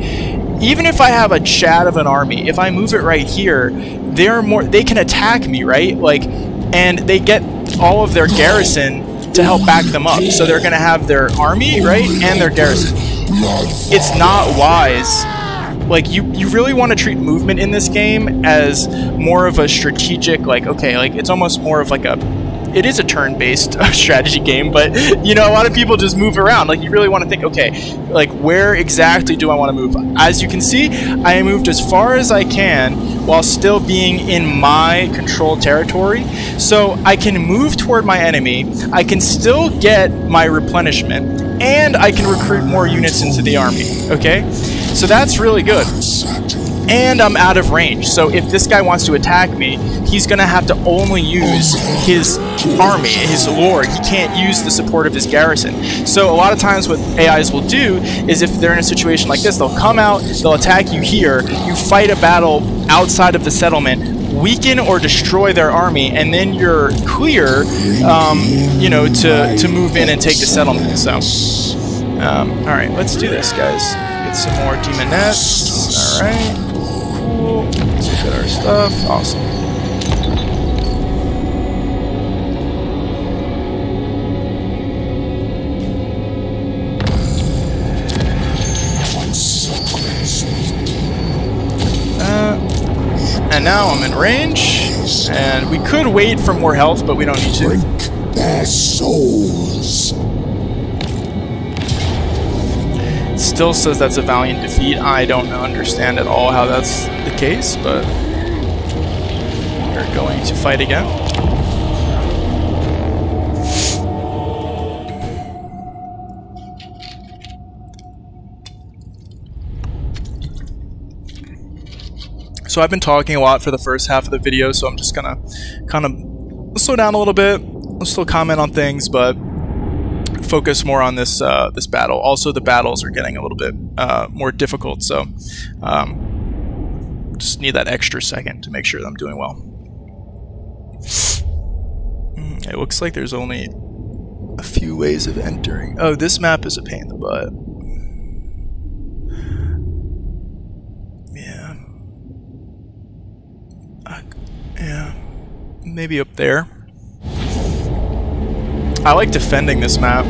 Even if I have a chat of an army, if I move it right here, they can attack me, right? Like, and they get all of their garrison to help back them up. So they're going to have their army, right, and their garrison. It's not wise. Like, you really want to treat movement in this game as more of a strategic, like, okay, like, it's almost more of like it is a turn-based strategy game, but, you know, a lot of people just move around. Like, you really want to think, okay, like, where exactly do I want to move? As you can see, I moved as far as I can while still being in my controlled territory. So I can move toward my enemy, I can still get my replenishment, and I can recruit more units into the army, okay? So that's really good. And I'm out of range, so if this guy wants to attack me, he's going to have to only use his army, his lord. He can't use the support of his garrison. So a lot of times what AIs will do is if they're in a situation like this, they'll come out, they'll attack you here, you fight a battle outside of the settlement, weaken or destroy their army, and then you're clear, you know, to move in and take the settlement. So, alright, let's do this, guys. Get some more demonettes. Alright. Let's look at our stuff. Awesome. And now I'm in range, and we could wait for more health, but we don't need to. Their souls. It still says that's a valiant defeat. I don't understand at all how that's the case, but we're going to fight again. So I've been talking a lot for the first half of the video, so I'm just gonna kind of slow down a little bit. I'll still comment on things, but focus more on this this battle. Also, the battles are getting a little bit more difficult, so just need that extra second to make sure that I'm doing well. It looks like there's only a few ways of entering. Oh, this map is a pain in the butt. Yeah, maybe up there. I like defending this map.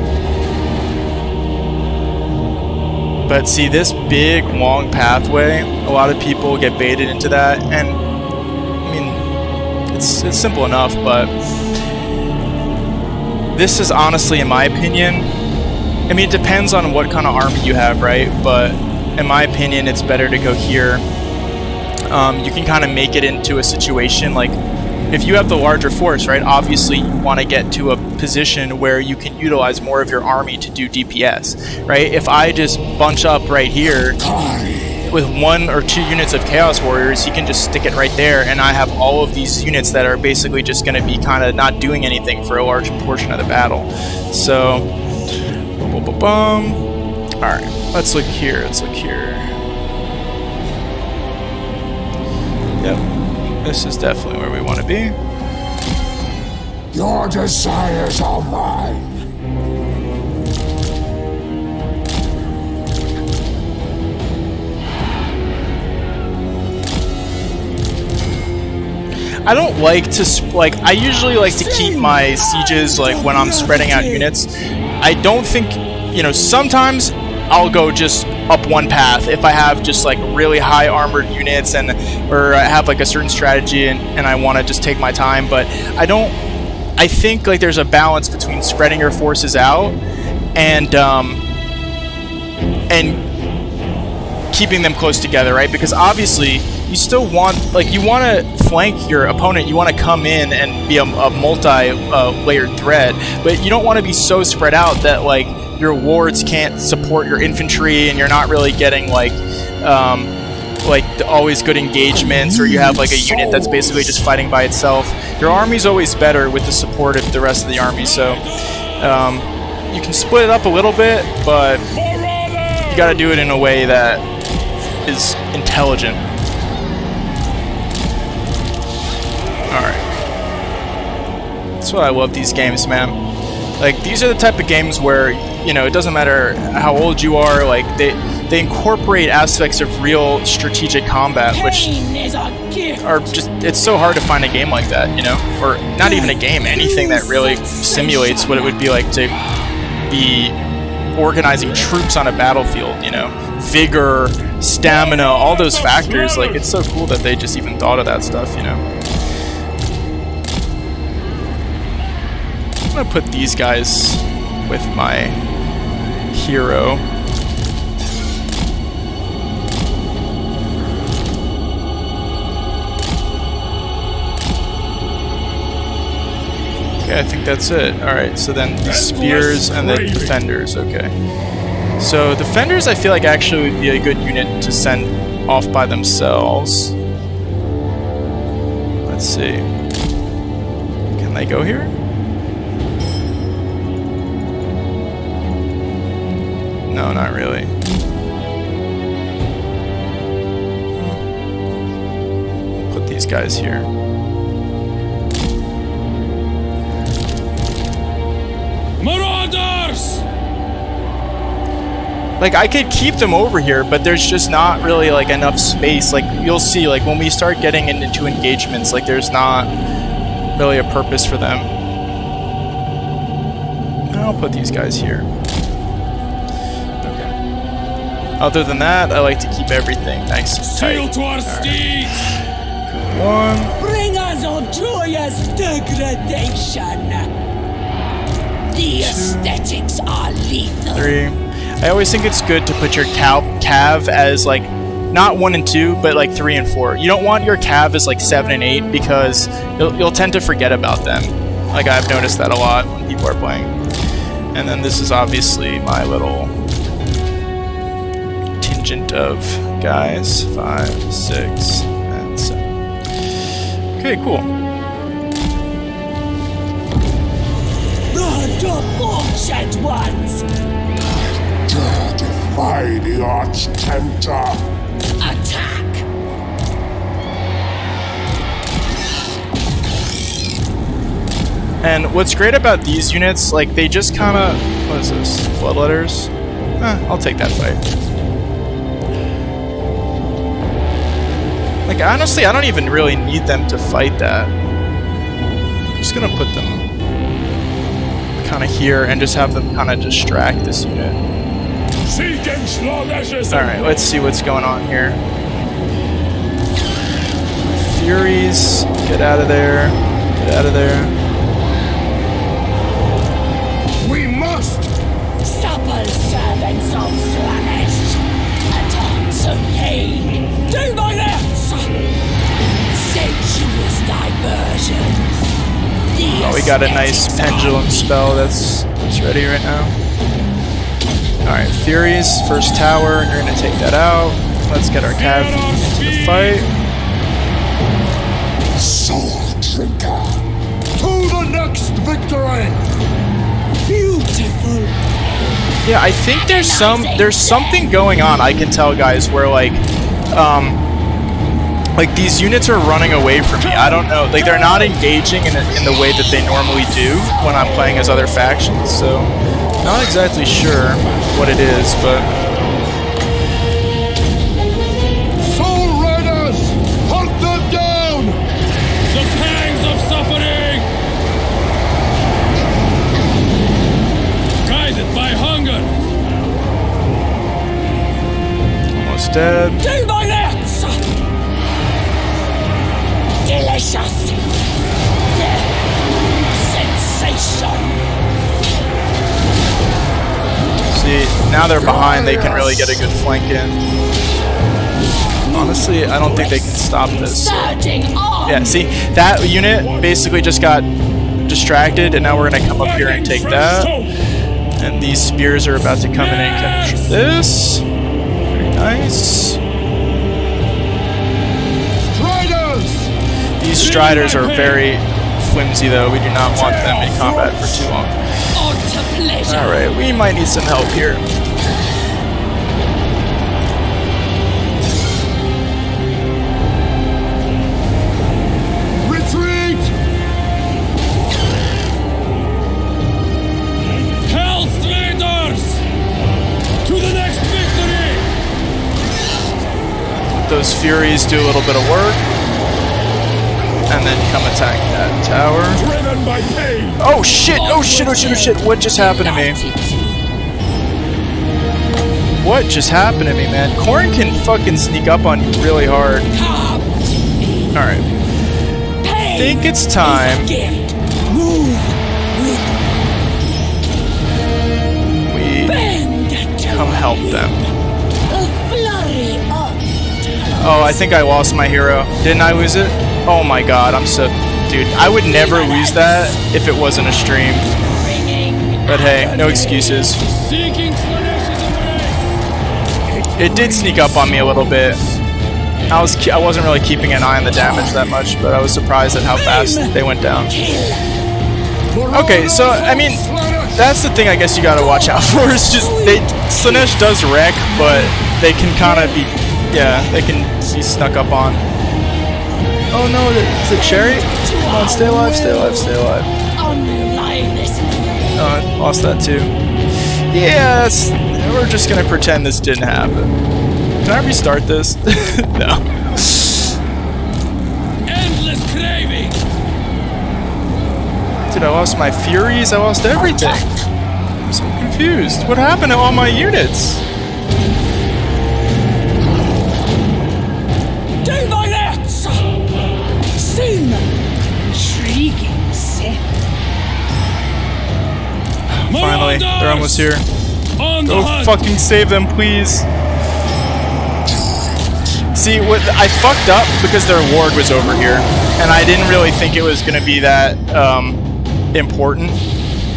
But see, this big, long pathway, a lot of people get baited into that, and I mean, it's simple enough, but this is honestly, in my opinion, I mean, it depends on what kind of army you have, right? But in my opinion, it's better to go here. You can kind of make it into a situation like, if you have the larger force, right, obviously you want to get to a position where you can utilize more of your army to do DPS, right? If I just bunch up right here with 1 or 2 units of Chaos Warriors, he can just stick it right there, and I have all of these units that are basically just going to be kind of not doing anything for a large portion of the battle. So, alright, let's look here, Yep, this is definitely where we want to be. Your desires are mine. I don't like to, I usually like to keep my sieges, like, when I'm spreading out units. I don't think, you know, sometimes I'll go just up one path if I have just, like, really high armored units or I have, like, a certain strategy and I want to just take my time, but I think, like, there's a balance between spreading your forces out and keeping them close together, right? Because obviously you still want, like, you want to flank your opponent, you want to come in and be a multi-layered threat, but you don't want to be so spread out that, like, your wards can't support your infantry and you're not really getting, like always good engagements, or you have, like, a unit that's basically just fighting by itself. Your army's always better with the support of the rest of the army, so you can split it up a little bit, but you gotta do it in a way that is intelligent. Alright. That's why I love these games, man. Like, these are the type of games where, you know, it doesn't matter how old you are, like, they incorporate aspects of real strategic combat, which are just, it's so hard to find a game like that, you know? Or not even a game, anything that really simulates what it would be like to be organizing troops on a battlefield, you know? Vigor, stamina, all those factors, like, it's so cool that they just even thought of that stuff, you know? I'm gonna put these guys with my hero. Okay, I think that's it. Alright, so then the spears and the defenders, okay. So defenders I feel like actually would be a good unit to send off by themselves. Let's see. Can they go here? No, not really. Put these guys here. Marauders! Like, I could keep them over here, but there's just not really, like, enough space. Like, you'll see, like, when we start getting into engagements, like, there's not really a purpose for them. I'll put these guys here. Okay. Other than that, I like to keep everything nice and tight. To our steeds! One. Bring us of joyous degradation. The aesthetics are lethal. 3. I always think it's good to put your cav as, like, not 1 and 2, but like 3 and 4. You don't want your cav as like 7 and 8 because you'll tend to forget about them. Like, I've noticed that a lot when people are playing. And then this is obviously my little contingent of guys. 5, 6, and 7. Okay, cool. The debauched ones! Defy the Arch-Tempter! Attack! And what's great about these units, like, they just kind of... What is this? Bloodletters? I'll take that fight. Like, honestly, I don't even really need them to fight that. I'm just gonna put them kind of here and just have them kind of distract this unit. Alright, let's see what's going on here. Furies, get out of there. Get out of there. We must! Supple servants of Slaanesh. Attacks of pain. Do my best. Sensuous diversions. Oh, we got a nice pendulum spell that's ready right now. Alright, Furies, first tower, you're gonna take that out. Let's get our cav into the fight. Soul Drinker. To the next victory! Beautiful. Yeah, I think there's something going on, I can tell, guys, where like these units are running away from me. I don't know, like they're not engaging in the way that they normally do when I'm playing as other factions, so not exactly sure what it is, but Soul Riders! Hunt them down! The pangs of suffering! Guided by hunger! almost dead. Do my best. Delicious. Sensation. See, now they're behind, they can really get a good flank in. Honestly, I don't think they can stop this. Yeah, see, that unit basically just got distracted, and now we're gonna come up here and take that. And these spears are about to come in and capture this. Very nice. These Striders are very flimsy though, we do not want them in combat for too long. Alright, we might need some help here. Retreat! Hell's Raiders! To the next victory! Those Furies do a little bit of work. And then come attack that tower. Driven by pain! Oh shit! Oh shit! Oh shit! Oh shit! What just happened to me? What just happened to me, man? Corn can fucking sneak up on you really hard. Alright. I think it's time we come help them. Oh, I think I lost my hero. Didn't I lose it? Oh my god, I'm so... Dude, I would never lose that if it wasn't a stream. But hey, no excuses. It did sneak up on me a little bit. I wasn't really keeping an eye on the damage that much, but I was surprised at how fast they went down. Okay, so, I mean, that's the thing I guess you gotta watch out for. It's just, Slaanesh does wreck, but they can kind of be... Yeah, they can be snuck up on. Oh no, is it Cherry? Come on, stay alive, stay alive, stay alive. Oh, I lost that too. Yes, we're just gonna pretend this didn't happen. Can I restart this? No. Endless craving! Dude, I lost my Furies, I lost everything. I'm so confused. What happened to all my units? Finally, they're almost here. Go fucking save them, please. See, I fucked up because their ward was over here, and I didn't really think it was going to be that important,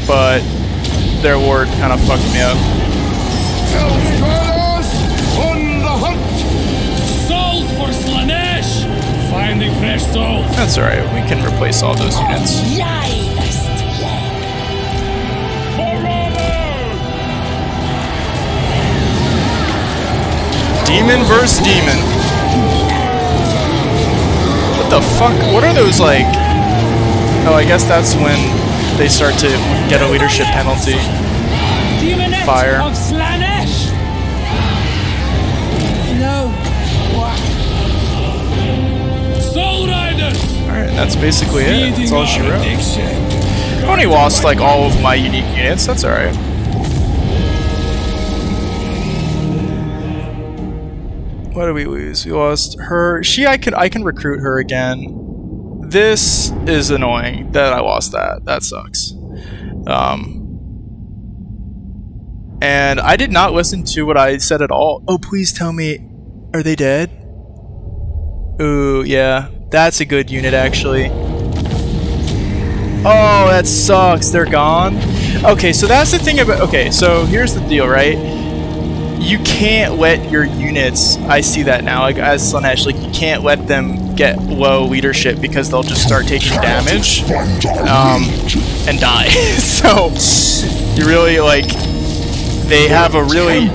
but their ward kind of fucked me up. On the hunt! Souls for Slaanesh! Finding fresh souls. That's alright, we can replace all those units. Demon versus demon. What the fuck? What are those like? Oh, I guess that's when they start to get a leadership penalty. Fire. Of Slaanesh. No. Soul Riders! Alright, that's basically it. That's all she wrote. I only lost like all of my unique units. That's alright. What did we lose? We lost her. I can recruit her again. This is annoying that I lost that. That sucks. And I did not listen to what I said at all. Oh, please tell me, are they dead? Ooh, yeah. That's a good unit, actually. Oh, that sucks. They're gone? Okay, so that's the thing about... Okay, so here's the deal, right? You can't let your units... I see that now, like, as Slaanesh, like, you can't let them get low leadership because they'll just start taking damage and die. So, you really, like... They have a really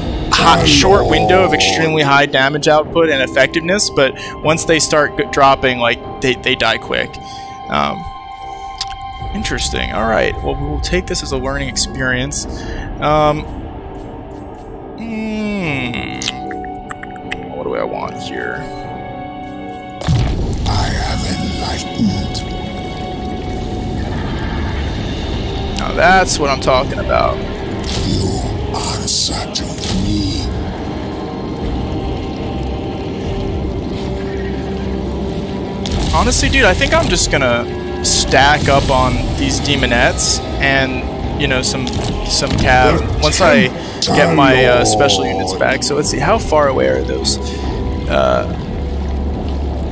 short window of extremely high damage output and effectiveness, but once they start dropping, like, they die quick. Interesting. Alright, well, we will take this as a learning experience. What do I want here? I am enlightened. Now that's what I'm talking about. You answer to me. Honestly, dude, I think I'm just gonna stack up on these demonettes and, you know, some cav once I get my special units back. So let's see, how far away are those?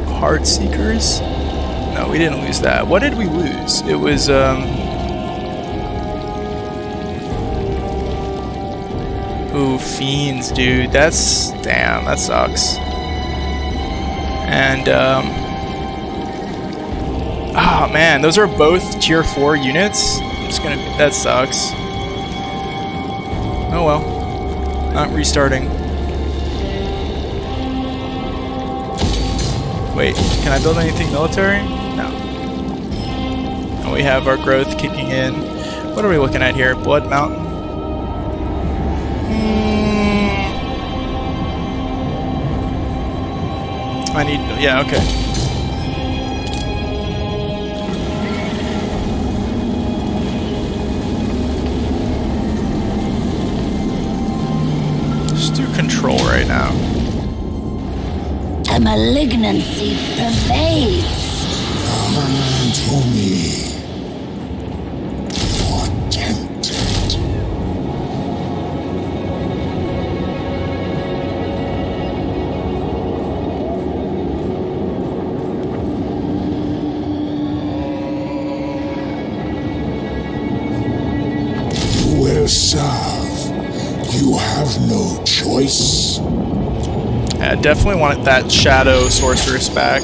Heart Seekers? No, we didn't lose that. What did we lose? It was ooh, Fiends, dude. That's... Damn, that sucks. And, oh, man. Those are both tier 4 units. I'm just gonna... That sucks. Oh, well. Not restarting. Wait, can I build anything military? No. And we have our growth kicking in. What are we looking at here? Blood Mountain? I need... Yeah, okay. Just do control right now. A malignancy pervades. Come to me. You're tempted. You will serve. You have no choice. Yeah, definitely want that Shadow Sorceress back.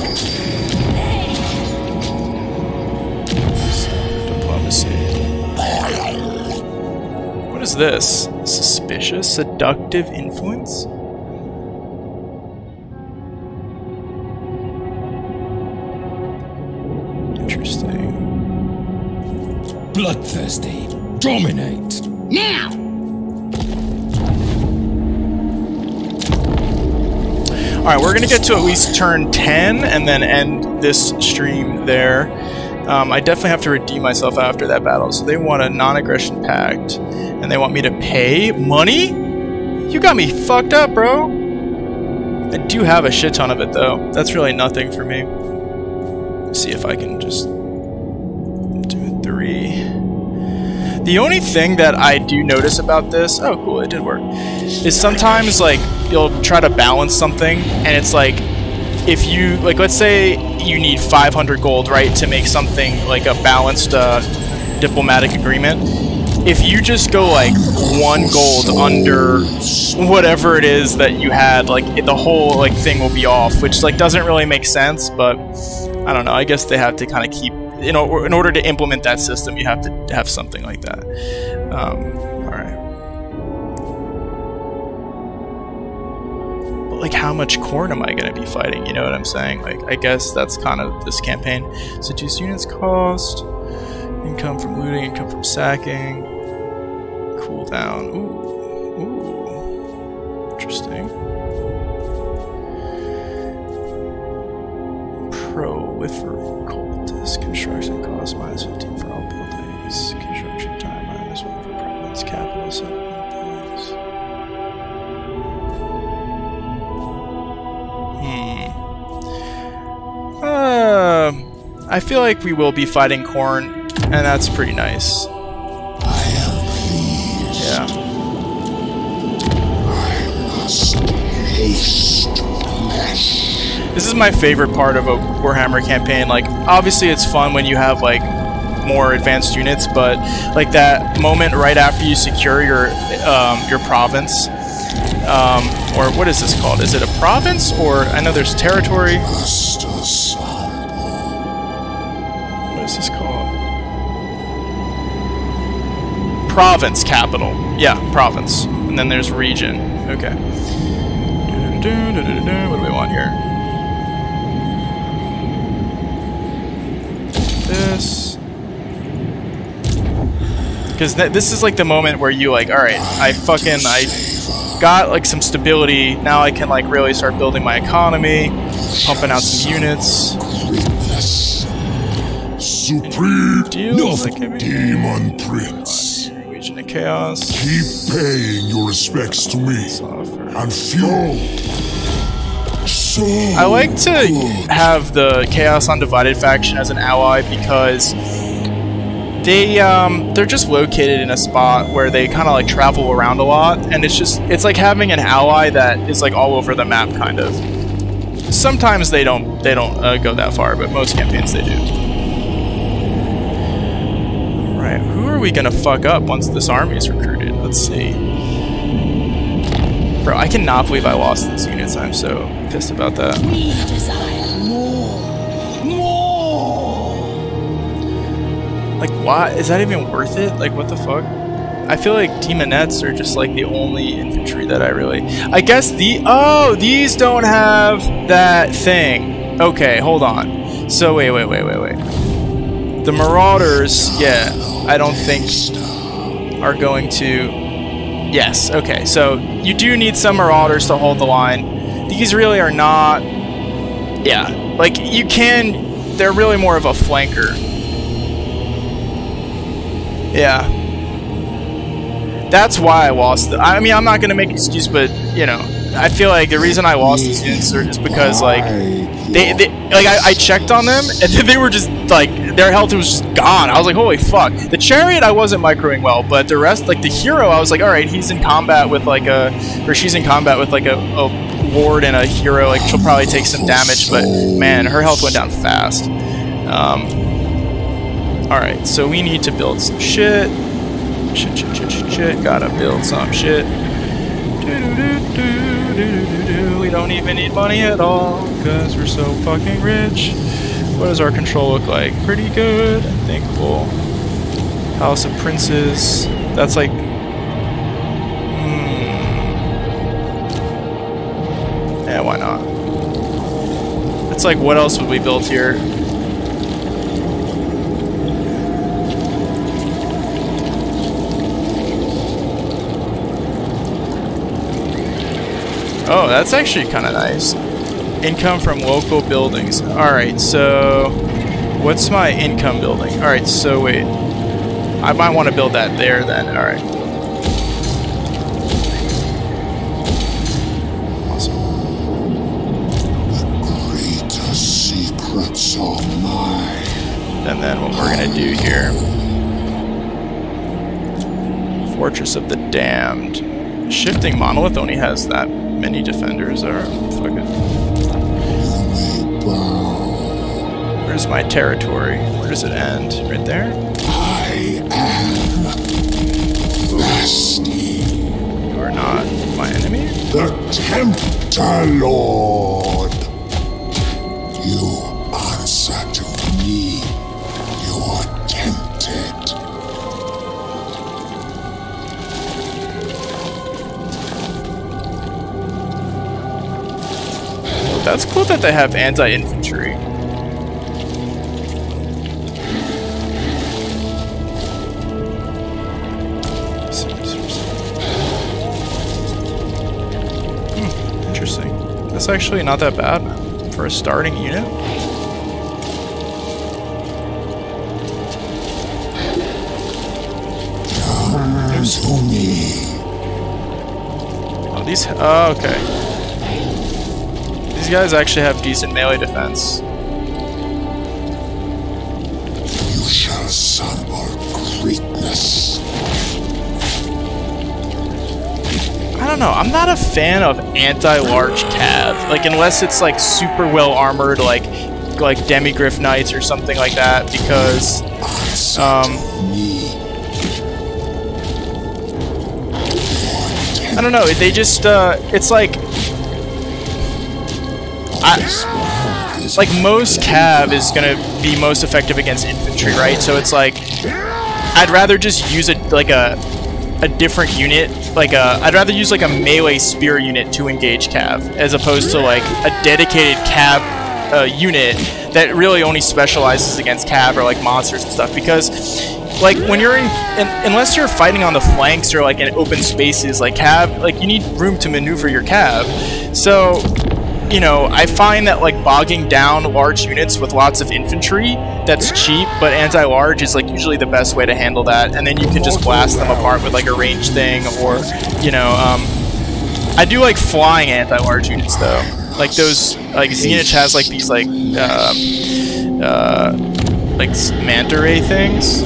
Diplomacy. What is this? Suspicious? Seductive influence? Interesting. Bloodthirsty. Dominate. Now! Alright, we're gonna get to at least turn 10 and then end this stream there. I definitely have to redeem myself after that battle. So they want a non-aggression pact. And they want me to pay money? You got me fucked up, bro. I do have a shit ton of it, though. That's really nothing for me. Let's see if I can just do 3. The only thing that I do notice about this... Oh, cool, it did work. Is sometimes, like, you'll try to balance something, and it's like, if you, like, let's say you need 500 gold, right, to make something like a balanced diplomatic agreement. If you just go, like, 1 gold under whatever it is that you had, like, the whole, like, thing will be off, which, like, doesn't really make sense, but I don't know, I guess they have to kind of keep, you know, in order to implement that system, you have to have something like that. Alright. Like, how much corn am I going to be fighting? You know what I'm saying? Like, I guess that's kind of this campaign. Seduce units cost, income from looting, income from sacking, cooldown. Ooh, ooh, interesting. Prolifer cultist, construction cost -15 for all buildings, construction time -1 for province, capital settlement buildings. I feel like we will be fighting corn, and that's pretty nice. I am pleased. Yeah. This is my favorite part of a Warhammer campaign. Like, obviously it's fun when you have like more advanced units, but like that moment right after you secure your province, or what is this called? Is it a province, or I know there's territory. What is this called? Province capital. Yeah, province. And then there's region. Okay. What do we want here? This. Because this is like the moment where you like, alright, I got like some stability. Now I can like really start building my economy, pumping out some units. Supreme Demon Prince. Region of Chaos. Keep paying your respects to me and fuel. I like to have the Chaos Undivided faction as an ally because they're just located in a spot where they kind of like travel around a lot, and it's like having an ally that is like all over the map kind of. Sometimes they don't go that far, but most campaigns they do. All right, who are we gonna fuck up once this army is recruited? Let's see. Bro, I cannot believe I lost these units. I'm so pissed about that. We desire more. More. Like, why? Is that even worth it? Like, what the fuck? I feel like demonettes are just like the only infantry that I really... I guess these don't have that thing. Okay, hold on. So, wait. The Marauders, yeah, I don't think are going to... Yes, okay, so you do need some Marauders to hold the line. These really are not... Yeah, like, you can... They're really more of a flanker. Yeah. That's why I lost it. I mean, I'm not going to make an excuse, but, you know, I feel like the reason I lost these units is because, like, I checked on them, and they were just, like, their health was just gone. I was like, holy fuck. The Chariot, I wasn't microing well, but the rest, like, the Hero, I was like, alright, he's in combat with, like, she's in combat with, like, a Ward and a Hero. Like, she'll probably take some damage, but, man, her health went down fast. Alright, so we need to build some shit. Shit. Gotta build some shit. We don't even need money at all, because we're so fucking rich. What does our control look like? Pretty good, I think. Cool. House of Princes. That's like... Yeah, why not? It's like, what else would we build here? Oh, that's actually kind of nice. Income from local buildings. Alright, so... What's my income building? Alright, so wait. I might want to build that there then. Alright. Awesome. The greater secrets are mine. And then what we're going to do here. Fortress of the Damned. Shifting Monolith only has that many defenders. Are fuck it. Where's my territory? Where does it end? Right there? I am thirsty. You are not my enemy? The Tempter Lord. You answer to me. You are tempted. That's cool that they have anti-infantry. Interesting. That's actually not that bad for a starting unit. Turn to me. Oh, these... Oh, okay. These guys actually have decent melee defense. You shall assemble greatness. I don't know. I'm not a fan of anti-large cav. Like, unless it's like super well armored, like Demigryph Knights or something like that, because I don't know. They just it's like most cav is gonna be most effective against infantry, right? So it's like I'd rather just use a different unit, I'd rather use like a melee spear unit to engage cav, as opposed to like a dedicated cav unit that really only specializes against cav or like monsters and stuff. Because like when you're unless you're fighting on the flanks or like in open spaces, like cav, like you need room to maneuver your cav. So you know, I find that like bogging down large units with lots of infantry, that's cheap, but anti-large is like usually the best way to handle that, and then you can just blast them apart with like a ranged thing, or you know, I do like flying anti-large units though, like those, like Zenith has like these like manta ray things.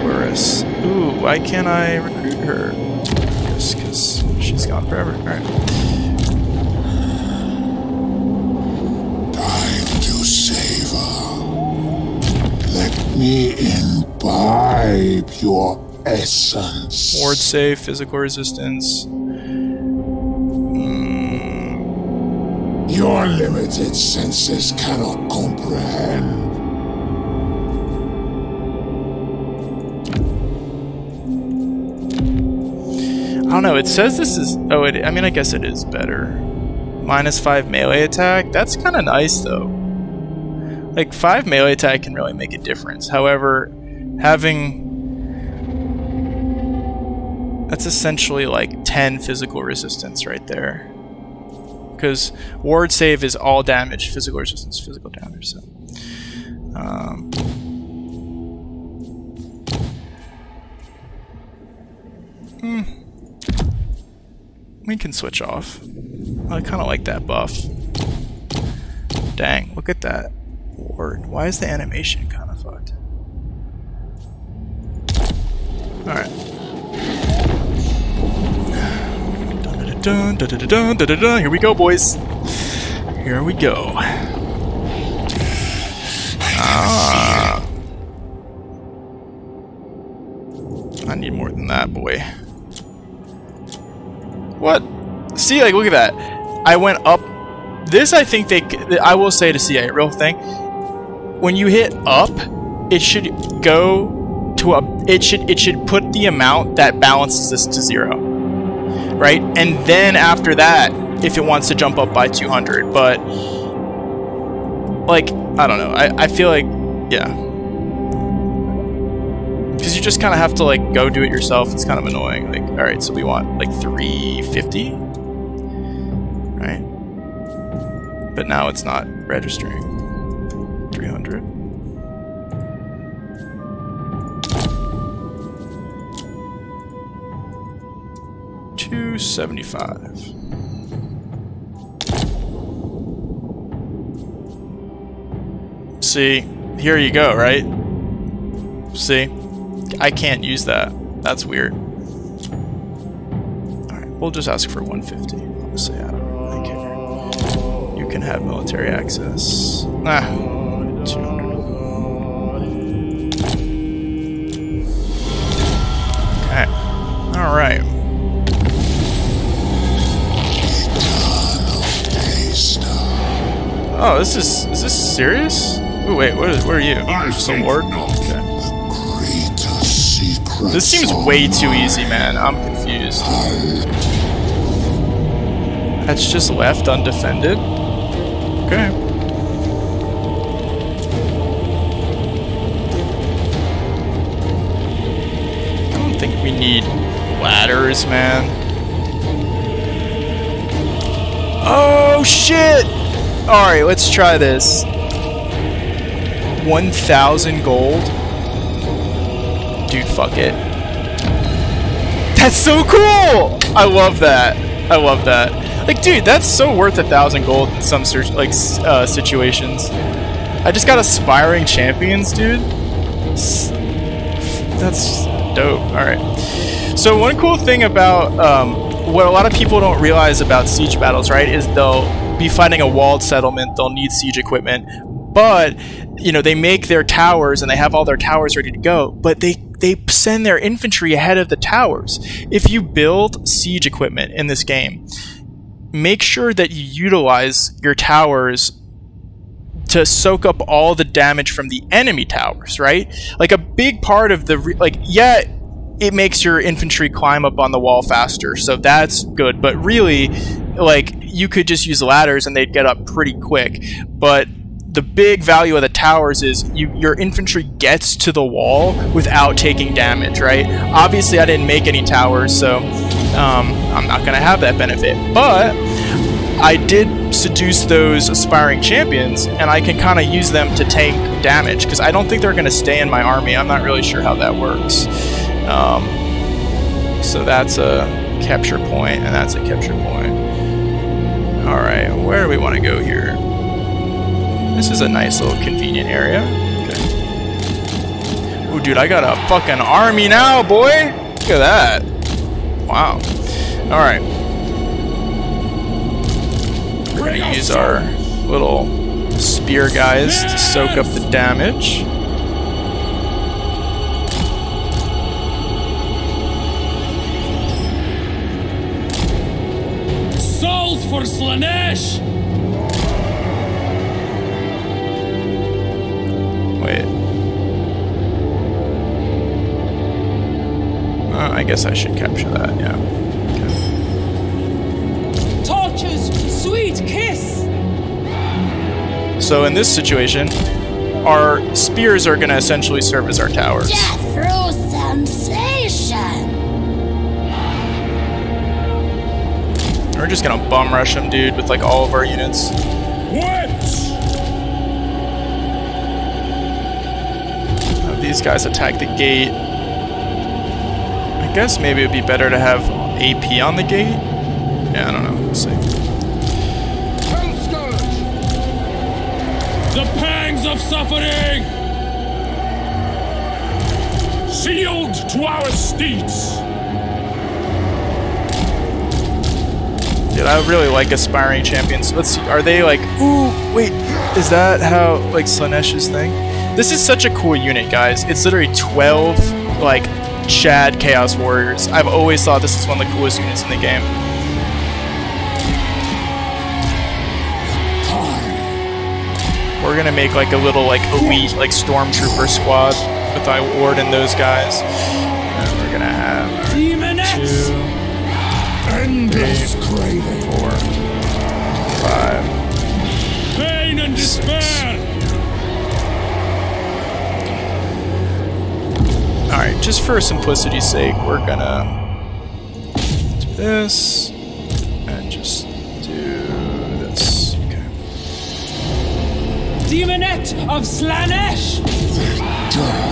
Horus. Ooh, why can't I recruit her? Just because she's gone forever. All right. Let me imbibe your essence. Ward save, physical resistance. Your limited senses cannot comprehend. I don't know, it says this is... Oh, I mean, I guess it is better. -5 melee attack? That's kind of nice, though. Like, 5 melee attack can really make a difference. However, having... That's essentially like 10 physical resistance right there. Because ward save is all damage, physical resistance, physical damage, so... We can switch off. I kind of like that buff. Dang, look at that. Ward. Why is the animation kind of fucked? Alright. Here we go, boys. Here we go. I need more than that, boy. What? See, like, look at that. I went up. This, I think I will say to CA, real thing. When you hit up, it should go to a. It should put the amount that balances this to 0, right? And then after that, if it wants to jump up by 200, but like I don't know. I feel like yeah. Because you just kind of have to like go do it yourself. It's kind of annoying. Like, all right, so we want like 350, right? But now it's not registering. 300. $275. See, here you go, right? See? I can't use that. That's weird. Alright, we'll just ask for 150. Honestly, I don't really care. You can have military access. 200. Okay. Alright. Oh, is this serious? Oh wait, what are you? Just a ward? Okay. This seems way too easy, man. I'm confused. That's just left undefended? Okay. I don't think we need ladders, man. Oh, shit! Alright, let's try this. 1,000 gold. Dude, fuck it. That's so cool! I love that. I love that. Like, dude, that's so worth 1,000 gold in some situations. I just got aspiring champions, dude. That's dope. Alright. So one cool thing about what a lot of people don't realize about siege battles, right, is they'll be fighting a walled settlement, they'll need siege equipment, but, you know, they make their towers and they have all their towers ready to go, but they send their infantry ahead of the towers. If you build siege equipment in this game, make sure that you utilize your towers to soak up all the damage from the enemy towers, right? Like, a big part of the, yeah, it makes your infantry climb up on the wall faster, so that's good, but really, like, you could just use ladders and they'd get up pretty quick. But the big value of the towers is your infantry gets to the wall without taking damage, right? Obviously, I didn't make any towers, so I'm not going to have that benefit. But I did seduce those aspiring champions, and I can kind of use them to tank damage, because I don't think they're going to stay in my army. I'm not really sure how that works. So that's a capture point, and that's a capture point. Alright, where do we want to go here? This is a nice little convenient area. Okay. Ooh, dude, I got a fucking army now, boy! Look at that. Wow. Alright. We're gonna use our little spear guys to soak up the damage. Souls for Slaanesh! Wait. I guess I should capture that, yeah. Okay. Torture's sweet kiss! So in this situation, our spears are going to essentially serve as our towers. Death through sensation! We're just going to bum rush them, dude, with like all of our units. What? These guys attack the gate. I guess maybe it would be better to have AP on the gate. Yeah, I don't know. We'll see. The pangs of suffering! Sealed to our steeds! Dude, I really like aspiring champions. Let's see. Are they like... Ooh, wait. Is that how, like, Slaanesh's thing? This is such a cool unit, guys. It's literally 12, like, Chad Chaos Warriors. I've always thought this is one of the coolest units in the game. We're gonna make, like, a little, like, elite, like, stormtrooper squad with I Ward and those guys. And we're gonna have 2, Endless craving. 4, 5. Pain and despair! Alright, just for simplicity's sake, we're gonna do this, and just do this. Okay. Demonette of Slaanesh!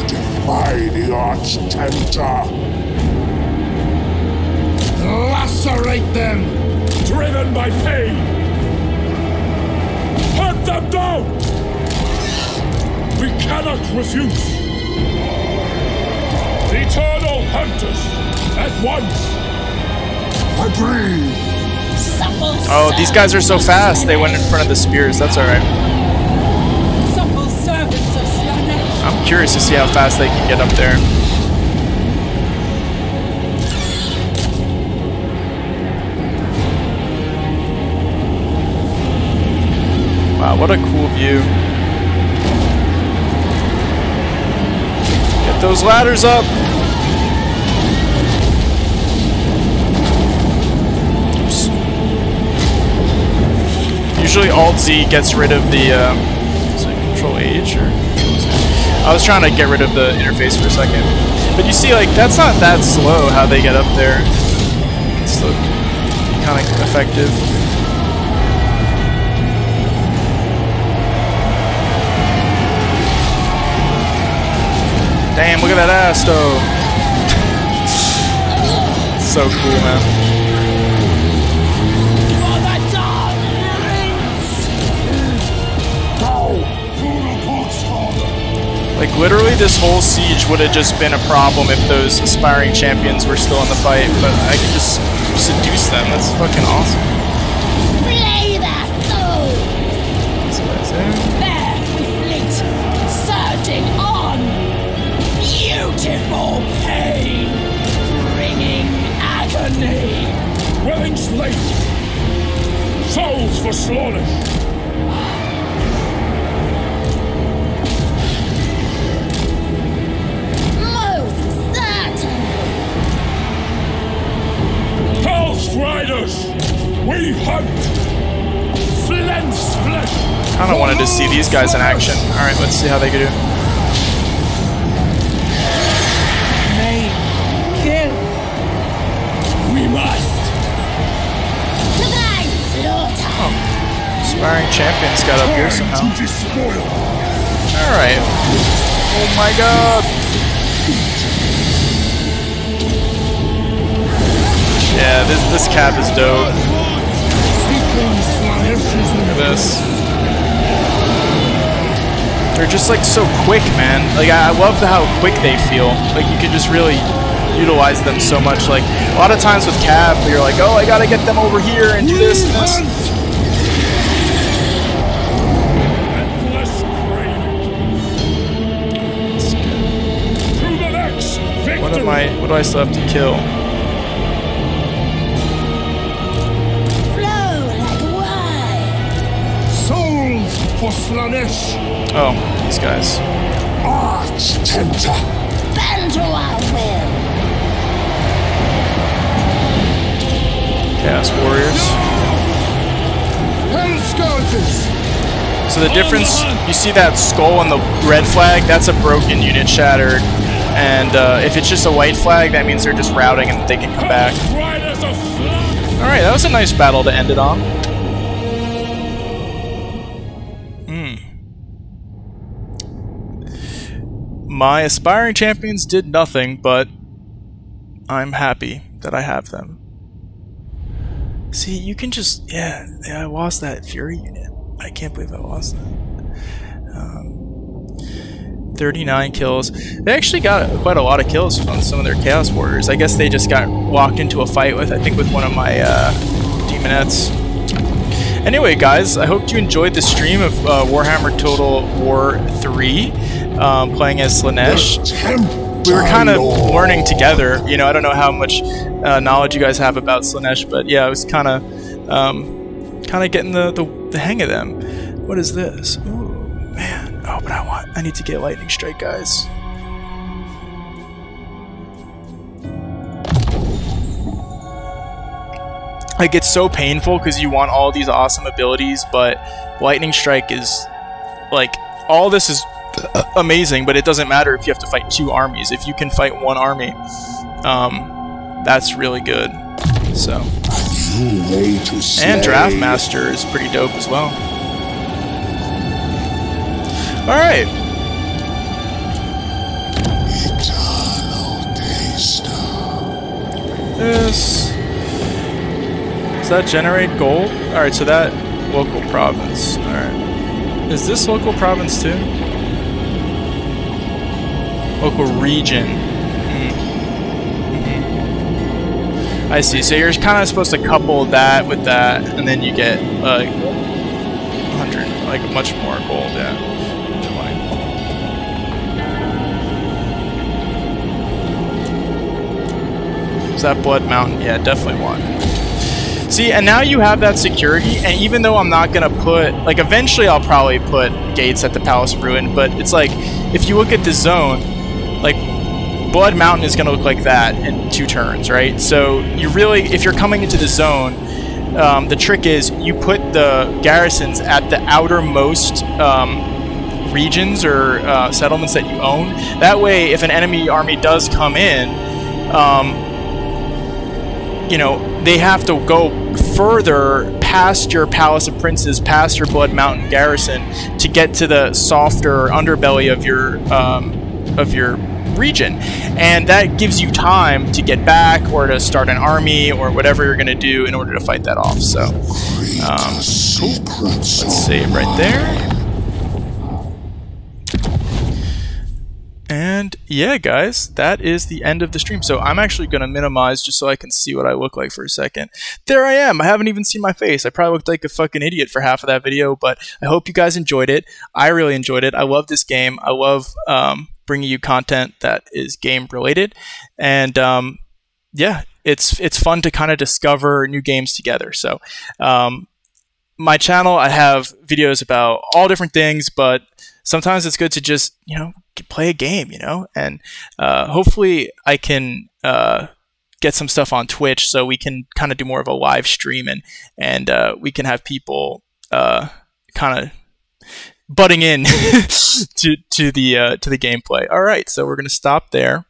Defy the Arch-Tempter. Lacerate them! Driven by pain! Hunt them down! We cannot refuse! Eternal hunters! At once! Agree! Oh, these guys are so fast, they went in front of the spears, that's alright. Supple servants of Slaanesh! I'm curious to see how fast they can get up there. Wow, what a cool view. Get those ladders up! Oops. Usually Alt-Z gets rid of the, is it Control-H or? I was trying to get rid of the interface for a second. But you see, like, that's not that slow how they get up there. It's still kind of effective. Damn, look at that ass, though. So cool, man. Like, literally, this whole siege would have just been a problem if those aspiring champions were still in the fight, but I could just seduce them. That's fucking awesome. Flay their souls! These guys there. There we flit, surging on! Beautiful pain, bringing agony! Welling slate! Souls for Slaanesh! Most certainly! Pulse Riders! We hunt! Slens flesh! Kinda wanted to see these guys in action. Alright, let's see how they do. We must! To thy slaughter! Aspiring champions got up here somehow. To despoil! Alright. Oh my god! Yeah, this cap is dope. Look at this. They're just like so quick, man. Like I love how quick they feel. Like you can just really utilize them so much. Like a lot of times with Cav, you're like, oh, I gotta get them over here and do this and this. What do I still have to kill? Flow like wine! Souls for Slaanesh! Oh, these guys. Arch Tempter. Bend to our will! Chaos Warriors. Hell Scourges! So the difference, you see that skull on the red flag, that's a broken unit shattered. And if it's just a white flag, that means they're just routing and they can come back. Alright, that was a nice battle to end it on. My aspiring champions did nothing, but I'm happy that I have them. See, you can just... Yeah, I lost that Fury unit. I can't believe I lost that. 39 kills. They actually got quite a lot of kills from some of their Chaos Warriors. I guess they just got walked into a fight with, I think, with one of my Demonettes. Anyway, guys, I hope you enjoyed the stream of Warhammer Total War 3, playing as Slaanesh. We were kind of learning together. You know, I don't know how much knowledge you guys have about Slaanesh, but yeah, I was kind of getting the hang of them. What is this? Ooh, man. Oh, but I need to get Lightning Strike, guys. Like, it's so painful because you want all these awesome abilities, but Lightning Strike is, like, all this is amazing, but it doesn't matter if you have to fight 2 armies. If you can fight 1 army, that's really good. So, and Draft Master is pretty dope as well. Alright. This. Does that generate gold? Alright, so that local province. Alright. Is this local province too? Local region. I see. So you're kind of supposed to couple that with that, and then you get like 100, like much more gold. Yeah. Is that Blood Mountain? Yeah, definitely one. See, and now you have that security, and even though I'm not gonna put, like, eventually I'll probably put gates at the Palace of Ruin, but it's like, if you look at the zone, like, Blood Mountain is gonna look like that in 2 turns, right? So you really, if you're coming into the zone, the trick is you put the garrisons at the outermost regions or settlements that you own. That way, if an enemy army does come in, you know, they have to go further past your Palace of Princes, past your Blood Mountain garrison, to get to the softer underbelly of your region, and that gives you time to get back or to start an army or whatever you're going to do in order to fight that off. So, cool. Let's save right there. And yeah, guys, that is the end of the stream. So I'm actually going to minimize just so I can see what I look like for a second. There I am. I haven't even seen my face. I probably looked like a fucking idiot for half of that video, but I hope you guys enjoyed it. I really enjoyed it. I love this game. I love bringing you content that is game related. And yeah, it's fun to kind of discover new games together. So my channel, I have videos about all different things, but sometimes it's good to just, you know, play a game, you know, and hopefully I can get some stuff on Twitch so we can kind of do more of a live stream, and we can have people kind of butting in to the gameplay. All right, so we're gonna stop there.